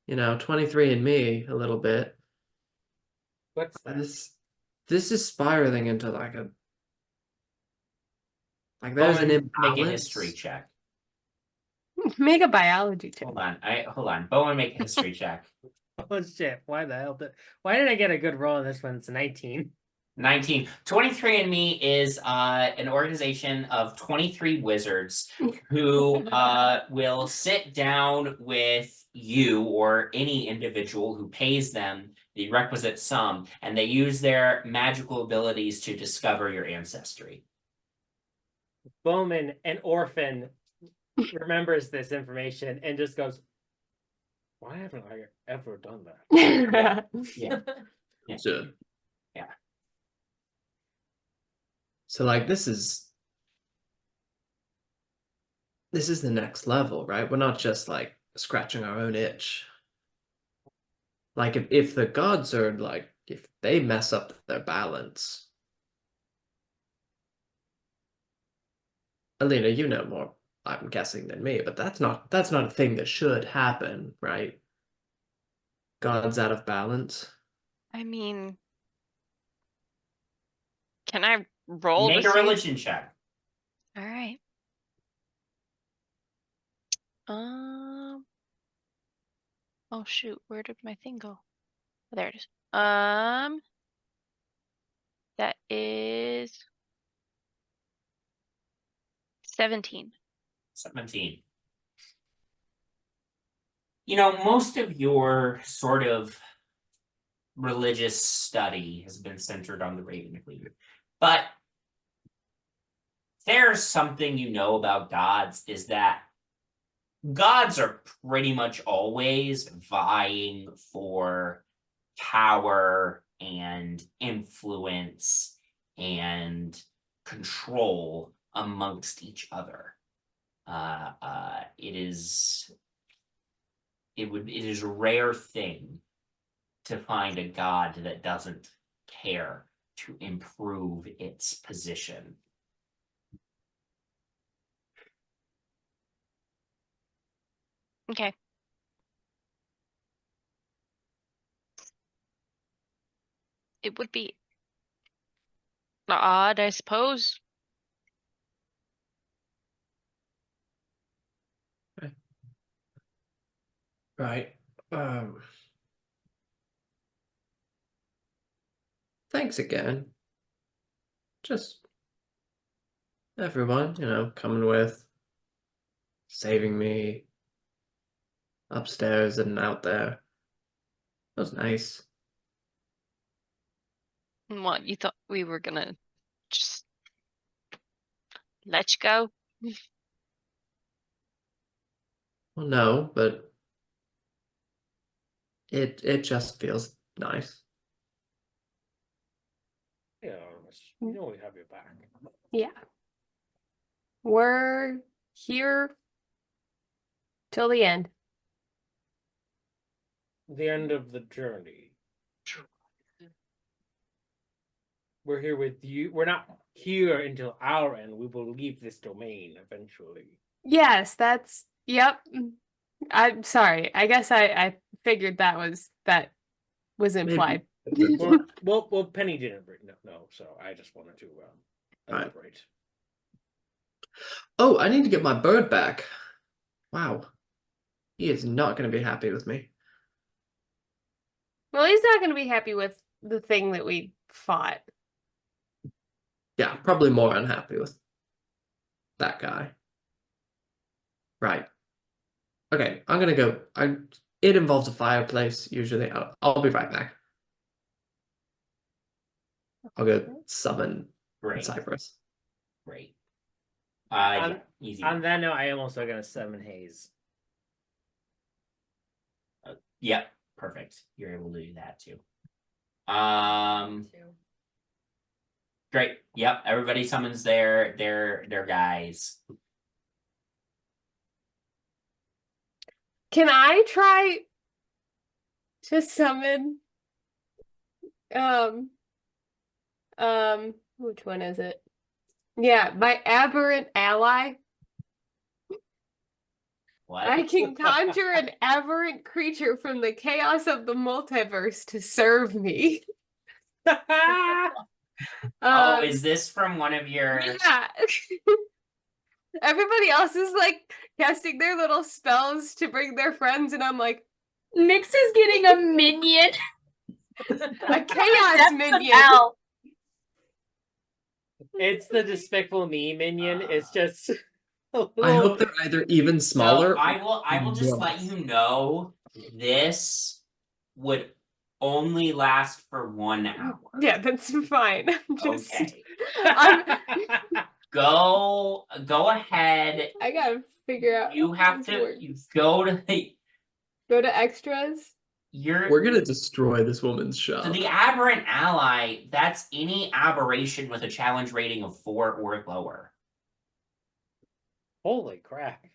23andMe a little bit. What's that? This is spiraling into like there's an Bowman, make a imbalance. history check. Make a biology check. Hold on. Bowman, make a history check. Oh shit! Why did I get a good roll on this one? It's a 19. 19. 23andMe is an organization of 23 wizards who will sit down with you or any individual who pays them the requisite sum, and they use their magical abilities to discover your ancestry. Bowmin, an orphan, remembers this information and just goes, "Why haven't I ever done that?" Yeah. So, Yeah. So like this is the next level, right? We're not just like scratching our own itch. Like if the gods are like if they mess up their balance. Elina, you know more, I'm guessing, than me, but that's not a thing that should happen, right? Gods out of balance. I mean, can I roll Make to a see? religion check. All right. Oh shoot, where did my thing go? Oh, there it is. That is 17. 17. Most of your sort of religious study has been centered on the Raven Queen. But there's something you know about gods is that gods are pretty much always vying for power and influence and control amongst each other. It is a rare thing to find a god that doesn't care to improve its position. Okay. It would be odd, I suppose. Right. Thanks again. Just everyone, coming with, saving me upstairs and out there. That was nice. What, you thought we were gonna just let you go? Well, no, but it just feels nice. Yeah, we have your back. Yeah. We're here till the end. The end of the journey. We're here with you. We're not here until our end. We will leave this domain eventually. Yes, yep. I'm sorry. I guess I figured that was implied. Well, Penny didn't know, so I just wanted to elaborate. Oh, I need to get my bird back. Wow. He is not going to be happy with me. Well, he's not going to be happy with the thing that we fought. Yeah, probably more unhappy with that guy. Right. Okay, I'm gonna go. It involves a fireplace usually. I'll be right back. I'll go summon Great. Cypress. Great. Easy. On that note, I am also gonna summon Haze. Yep, perfect. You're able to do that too. Great. Yep, everybody summons their guys. Can I try to summon which one is it? Yeah, my aberrant ally. What? I can conjure an aberrant creature from the chaos of the multiverse to serve me. Oh, is this from one of your? Yeah. Everybody else is like casting their little spells to bring their friends, and I'm like, Nyx is getting a minion. a chaos Death minion. spell. It's the Despicable Me minion. It's just. A I little- hope they're either even So smaller. I will just or let less. you know this would only last for 1 hour. Yeah, that's fine. I'm just, Okay. I'm, Go ahead. I gotta figure out. You how have this to works. go to the Go to extras. We're gonna destroy this woman's shop. So the aberrant ally, that's any aberration with a challenge rating of 4 or lower. Holy crap.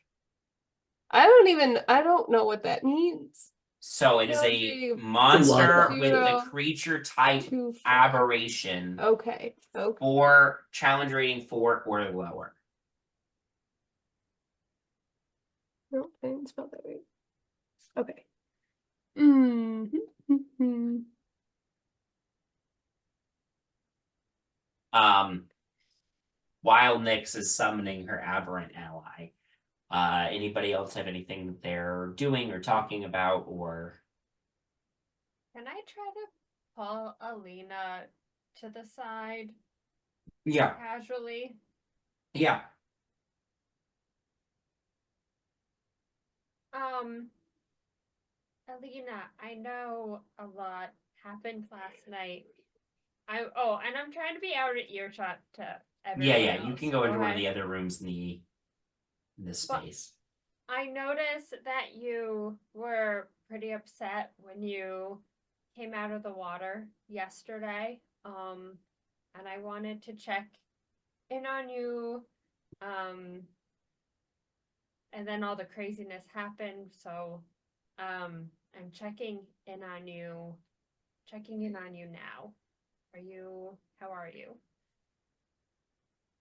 I don't know what that means. So it is a Challenge monster rating with the zero creature type 2, 4. aberration Okay. for challenge rating 4 or lower. No, I didn't spell that right. Okay. Mm-hmm. While Nyx is summoning her aberrant ally, anybody else have anything that they're doing or talking about, or Can I try to pull Elina to the side yeah, casually? yeah. Elina, I know a lot happened last night. And I'm trying to be out of earshot to everyone Yeah, else. you can go into one of okay? the other rooms in this But- space. I noticed that you were pretty upset when you came out of the water yesterday. And I wanted to check in on you. And then all the craziness happened, so I'm checking in on you now. How are you?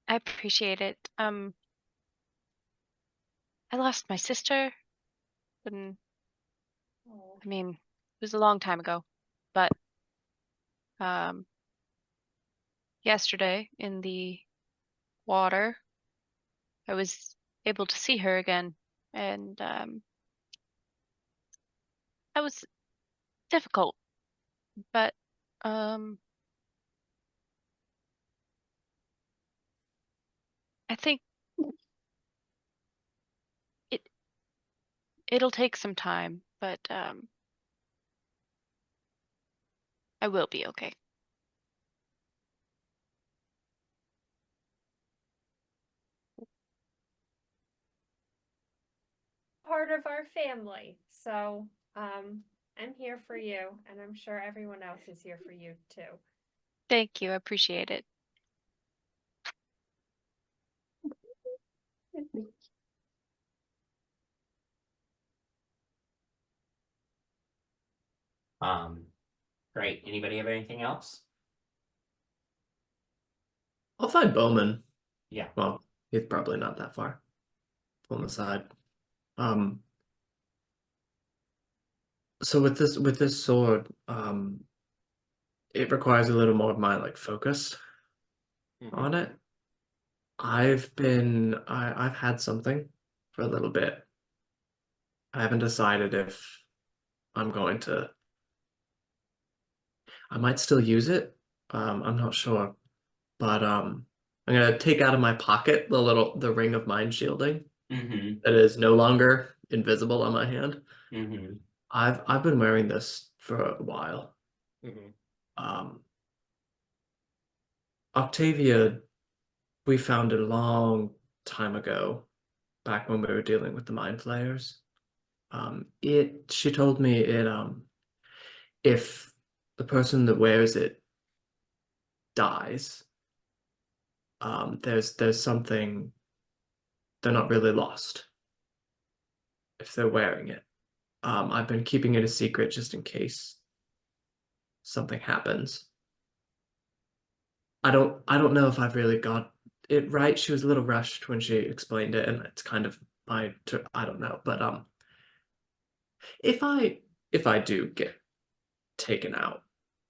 I appreciate it. I lost my sister, and Oh. I mean, it was a long time ago, but yesterday in the water, I was able to see her again, and that was difficult, but I think it'll take some time, but I will be okay. Part of our family, so I'm here for you, and I'm sure everyone else is here for you too. Thank you. I appreciate it. Great. Anybody have anything else? I'll find Bowmin. Yeah. Well, he's probably not that far. On the side. So with this sword, it requires a little more of my like focus on it. I've had something for a little bit. I haven't decided if I'm going to. I might still use it. I'm not sure, but I'm gonna take out of my pocket the ring of mind shielding Mm-hmm. that is no longer invisible on my hand. Mm-hmm. I've been wearing this for a while. Octavia, we found it a long time ago, back when we were dealing with the mind flayers. She told me if the person that wears it dies, there's something, they're not really lost if they're wearing it. I've been keeping it a secret just in case something happens. I don't know if I've really got it right. She was a little rushed when she explained it, and it's kind of I don't know, but if I do get taken out,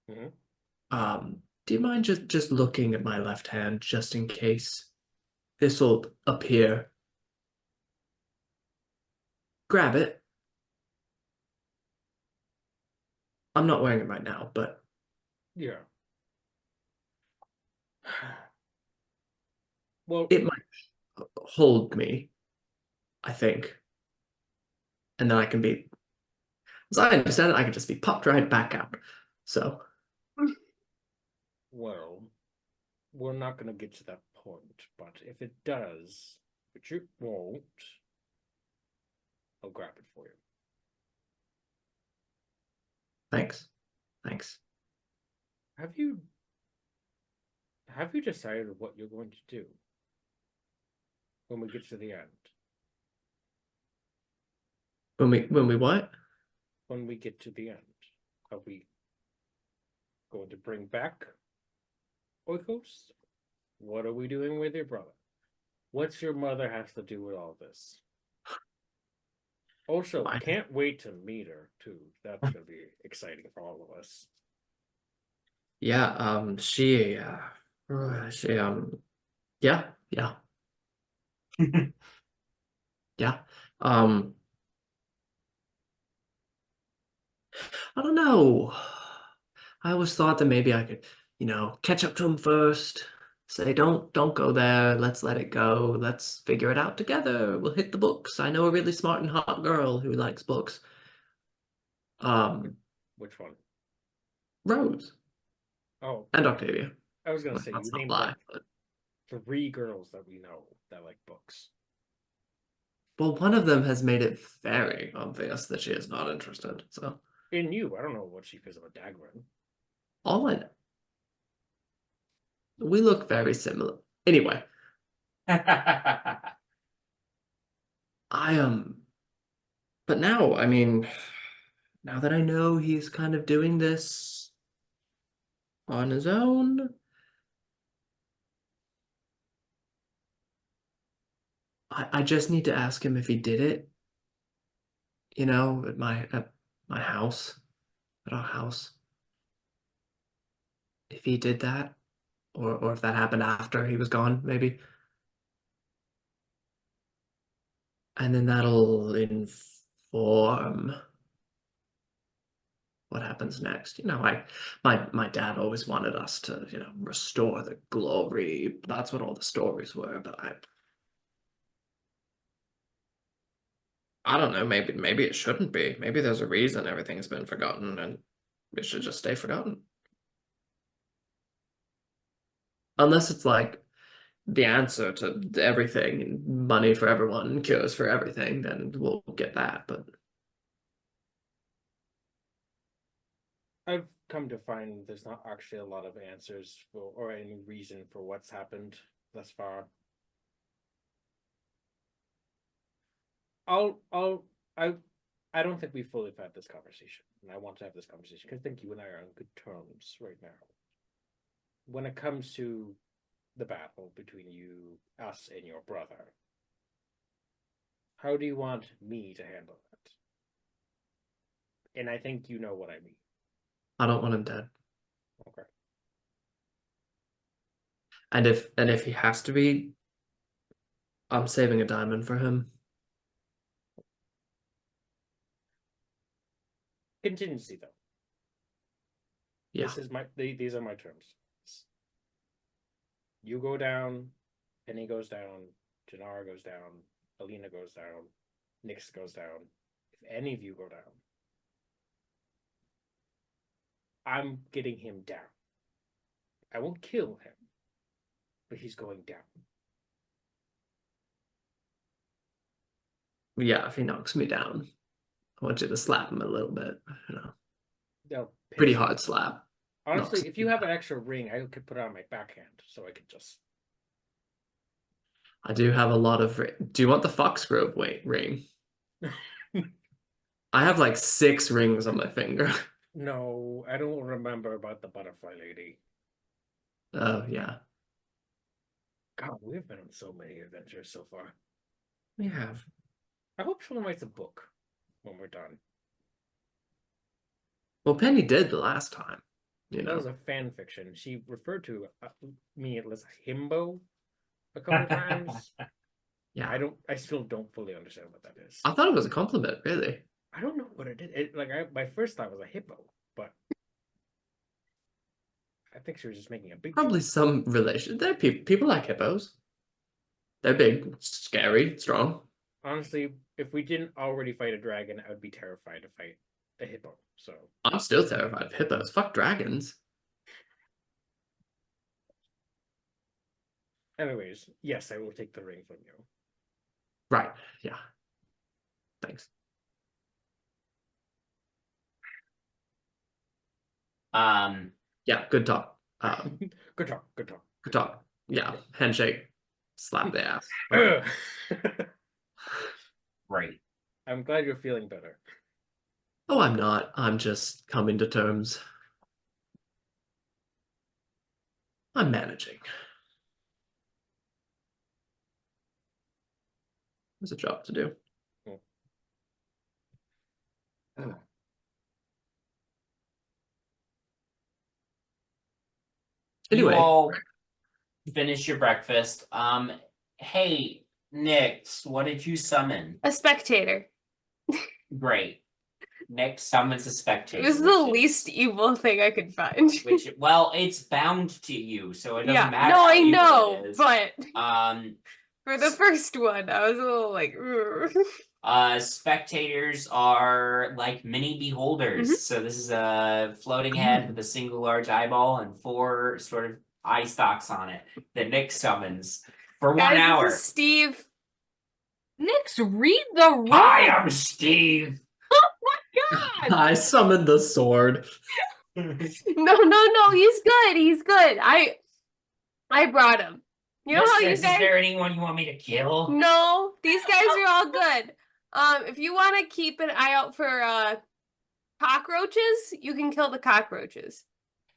Mhm. do you mind just looking at my left hand just in case this'll appear? Grab it. I'm not wearing it right now, but Yeah. Well, it might hold me, I think. And then I can be, as I understand it, I can just be popped right back out. So, well, we're not gonna get to that point, but if it does, which it won't, I'll grab it for you. thanks. Thanks. Have you decided what you're going to do when we get to the end? When we what? When we get to the end, are we going to bring back Oikos? What are we doing with your brother? What's your mother have to do with all this? Also, I- can't wait to meet her too. That's gonna be exciting for all of us. Yeah, she yeah, yeah. Yeah. I don't know. I always thought that maybe I could, catch up to him first. Say, don't go there. Let's let it go. Let's figure it out together. We'll hit the books. I know a really smart and hot girl who likes books. Which one? Rose Oh, and Octavia. I was gonna Like, say let's you not named lie. like But, 3 girls that we know that like books. well, one of them has made it very obvious that she is not interested. So In you, I don't know what she feels about Dagrin. all I know, we look very similar. Anyway, but now, I mean, now that I know he's kind of doing this on his own, I just need to ask him if he did it, at my house, at our house. If he did that, or if that happened after he was gone, maybe. And then that'll inform what happens next. My dad always wanted us to, restore the glory. That's what all the stories were, but I don't know, maybe it shouldn't be. Maybe there's a reason everything's been forgotten and it should just stay forgotten. Unless it's like the answer to everything and money for everyone, cures for everything, then we'll get that. But I've come to find there's not actually a lot of answers for or any reason for what's happened thus far. I don't think we fully have had this conversation, and I want to have this conversation because I think you and I are on good terms right now. When it comes to the battle between you, us, and your brother, how do you want me to handle that? And I think you know what I mean. I don't want him dead. Okay. And if he has to be, I'm saving a diamond for him. Contingency though. Yeah. These are my terms. You go down, Penny goes down, Jinarra goes down, Elina goes down, Nyx goes down. If any of you go down, I'm getting him down. I won't kill him, but he's going down. Yeah, if he knocks me down, I want you to slap him a little bit, They'll pretty piss hard him. slap. Honestly, Knocks if you me have an down. extra ring, I could put it on my backhand, so I could just. I do have a lot of. Do you want the Foxgrove ring? I have like 6 rings on my finger. No, I don't remember about the butterfly lady. Oh yeah, God, we've been on so many adventures so far. we have. I hope someone writes a book when we're done. Well, Penny did the last time. You That know. was a fan fiction. She referred to me as a himbo a couple times. Yeah. I still don't fully understand what that is. I thought it was a compliment, really. I don't know what it is. My first thought was a hippo, but I think she was just making a big Probably joke. some relation. There, people like hippos. They're big, scary, strong. Honestly, if we didn't already fight a dragon, I would be terrified to fight a hippo. So I'm still terrified of hippos. Fuck dragons. anyways, yes, I will take the ring from you. Right. Yeah. Thanks. Yeah. Good talk. Good talk. Good talk. Good talk. Yeah. Handshake. Slap the ass. Right. I'm glad you're feeling better. Oh, I'm not. I'm just coming to terms. I'm managing. There's a job to do. Anyway, You all finish your breakfast. Hey, Nyx, what did you summon? A spectator. Great. Nyx summons a It spectator. was the which is- least evil thing I could find. Well, it's bound to you, so it doesn't Yeah, matter. no, how I evil know, it is. but For for the first one, I was a little like, spectators are like mini beholders. Mhm. So this is a floating head with a single large eyeball and 4 sort of eye stalks on it that Nyx summons for 1 guys, hour. this is Steve. Nyx, read the room. Hi, I'm Steve. God. I summoned the sword. No, he's good. He's good. I brought him. You know how you Mistress, guys? is there anyone you want me to kill? No, these guys are all good. If you want to keep an eye out for cockroaches, you can kill the cockroaches.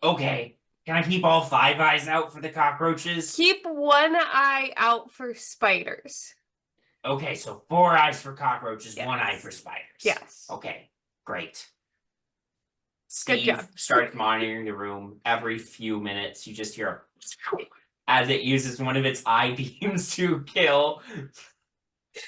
Okay. Can I keep all 5 eyes out for the cockroaches? Keep one eye out for spiders. Okay, so 4 eyes for cockroaches, 1 eye Yes. for spiders. Yes. Okay, great. Good Steve job. starts monitoring the room. Every few minutes, you just hear as it uses one of its eye beams to kill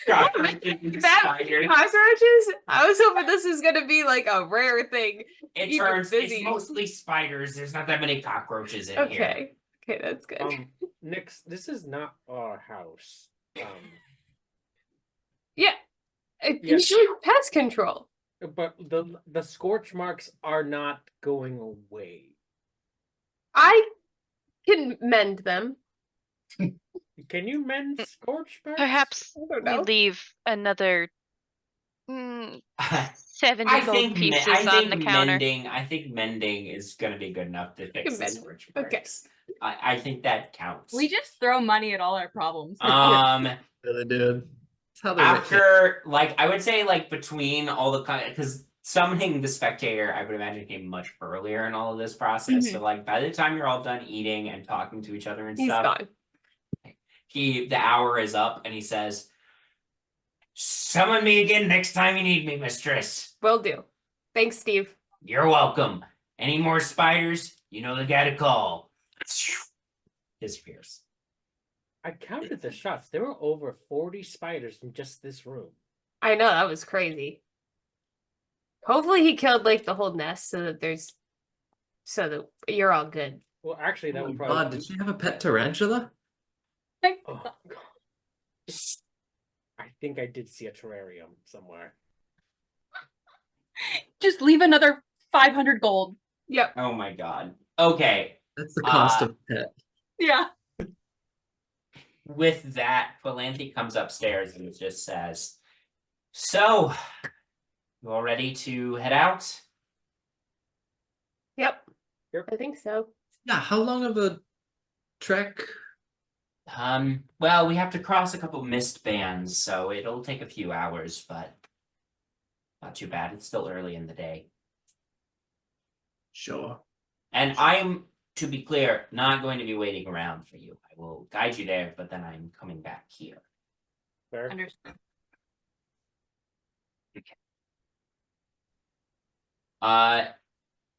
cockroaches and spiders. Cockroaches? I was hoping this was gonna be like a rare thing. It Even turns busy. it's mostly spiders. There's not that many cockroaches in here. Okay. Okay, that's good. Nyx, this is not our house. Yeah. Yes. Usually pest control. But the scorch marks are not going away. I can mend them. Can you mend scorch marks? Perhaps I don't we know. leave another 70 gold pieces on the counter. I think mending is gonna be good enough to fix the mend. scorch Okay. marks. I think that counts. We just throw money at all our problems. Really, dude. That's how they're After I would say between all the because summoning the spectator, I would imagine came much earlier in all of this process. So by the time you're all done eating and talking to each other and He's stuff, gone. the hour is up and he says, "Summon me again next time you need me, mistress." Will do. Thanks, Steve. You're welcome. Any more spiders? You know the guy to call. Disappears. I counted the shots. There were over 40 spiders in just this room. I know, that was crazy. Hopefully he killed the whole nest so that you're all good. Well, actually, that Oh would my probably. God, did she have a pet tarantula? Oh, God. I think I did see a terrarium somewhere. Just leave another 500 gold. Yep. Oh my god. Okay. That's the cost of a pet. Yeah. With that, Philanthropy comes upstairs and just says, "So, you all ready to head out?" Yep. Yep. I think so. Yeah, how long of a trek? Well, we have to cross a couple mist bands, so it'll take a few hours, but not too bad. It's still early in the day. Sure. And I'm, to be clear, not going to be waiting around for you. I will guide you there, but then I'm coming back here. Fair. Understood.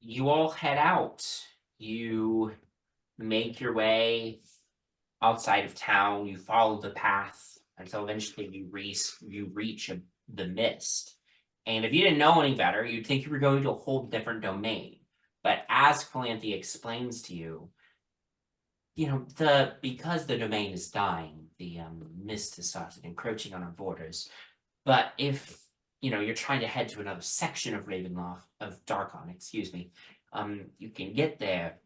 You all head out. You make your way outside of town. You follow the path until eventually you reach the mist. And if you didn't know any better, you'd think you were going to a whole different domain. But as Calanthe explains to you, because the domain is dying, the mist has started encroaching on our borders. But if you're trying to head to another section of Darkon, excuse me, you can get there,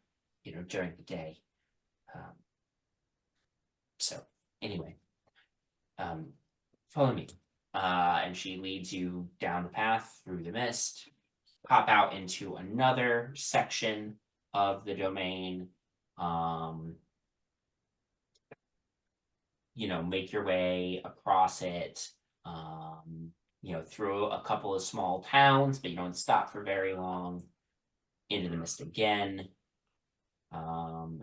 during the day. So anyway, follow me. And she leads you down the path through the mist, pop out into another section of the domain. Make your way across it. Through a couple of small towns, but you don't stop for very long. Into the mist again. Down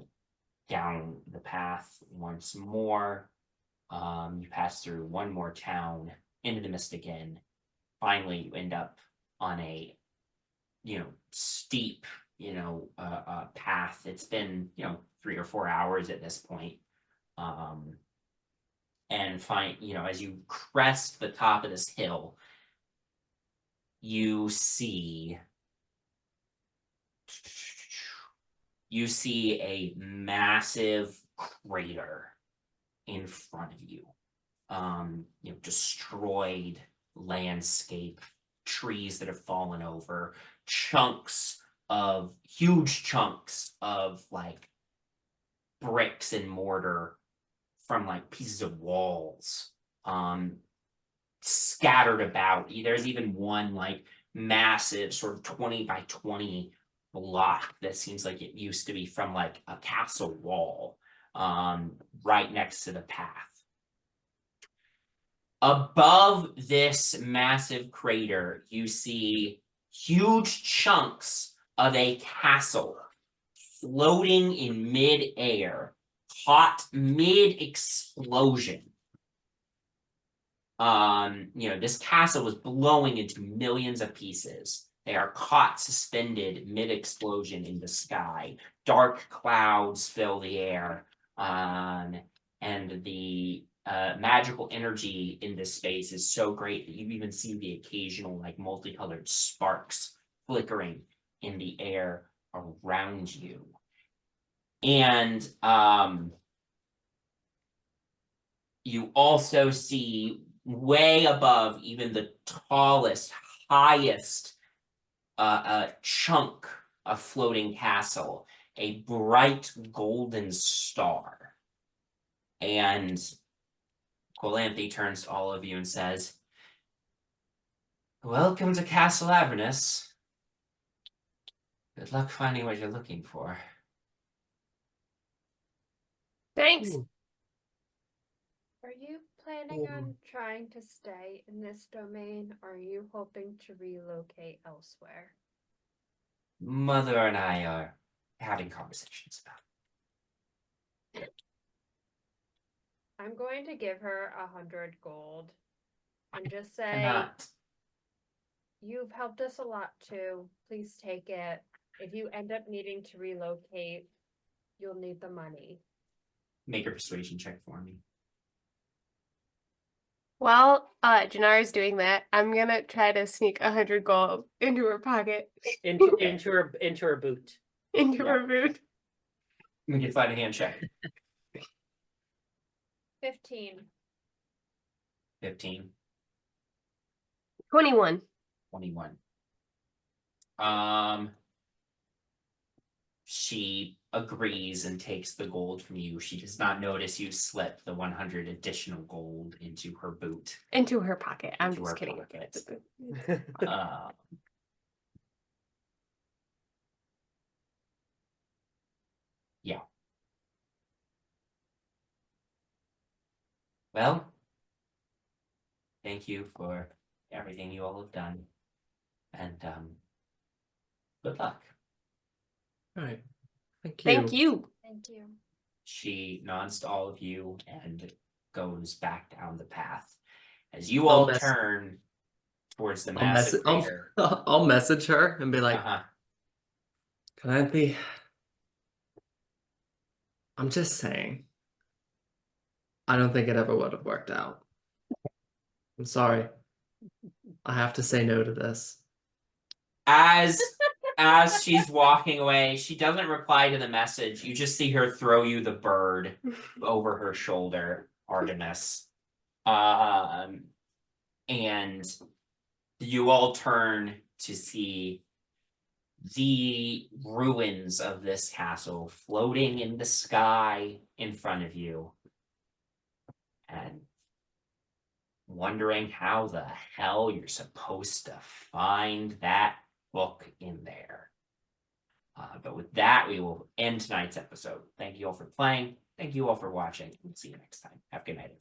the path once more. You pass through one more town, into the mist again. Finally, you end up on a, steep, path. It's been, 3 or 4 hours at this point. And as you crest the top of this hill, you see a massive crater in front of you. Destroyed landscape, trees that have fallen over, huge chunks of like bricks and mortar from like pieces of walls scattered about. There's even one like massive sort of 20 by 20 block that seems like it used to be from like a castle wall right next to the path. Above this massive crater, you see huge chunks of a castle floating in mid-air, caught mid-explosion. This castle was blowing into millions of pieces. They are caught suspended mid-explosion in the sky. Dark clouds fill the air, and the magical energy in this space is so great that you even see the occasional like multicolored sparks flickering in the air around you. And you also see way above even the tallest, highest chunk of floating castle, a bright golden star. And Calanthe turns to all of you and says, "Welcome to Castle Avernus. Good luck finding what you're looking for." Thanks. Are you planning on trying to stay in this domain, or are you hoping to relocate elsewhere? Mother and I are having conversations about it. I'm going to give her 100 gold and just Why say, not? you've helped us a lot too. Please take it. If you end up needing to relocate, you'll need the money. Make a persuasion check for me. While Jinarra's doing that, I'm gonna try to sneak 100 gold into her pocket. Into her boot. Into Yeah. her boot. Make a sleight of hand check. 15. 15. 21. 21. She agrees and takes the gold from you. She does not notice you slip the 100 additional gold into her boot. Into her pocket. I'm Into just her kidding. pocket. It's a boot. Yeah. Well, thank you for everything you all have done. And good luck. All right. Thank you. Thank you. Thank you. She nods to all of you and goes back down the path. As you all best. turn towards the I'll massive message. crater. I'll message her and be like, Uh-huh. Calanthe, I'm just saying. I don't think it ever would have worked out. I'm sorry. I have to say no to this. As she's walking away, she doesn't reply to the message. You just see her throw you the bird over her shoulder, Artemis. And you all turn to see the ruins of this castle floating in the sky in front of you. And wondering how the hell you're supposed to find that book in there. But with that, we will end tonight's episode. Thank you all for playing. Thank you all for watching. We'll see you next time. Have a good night.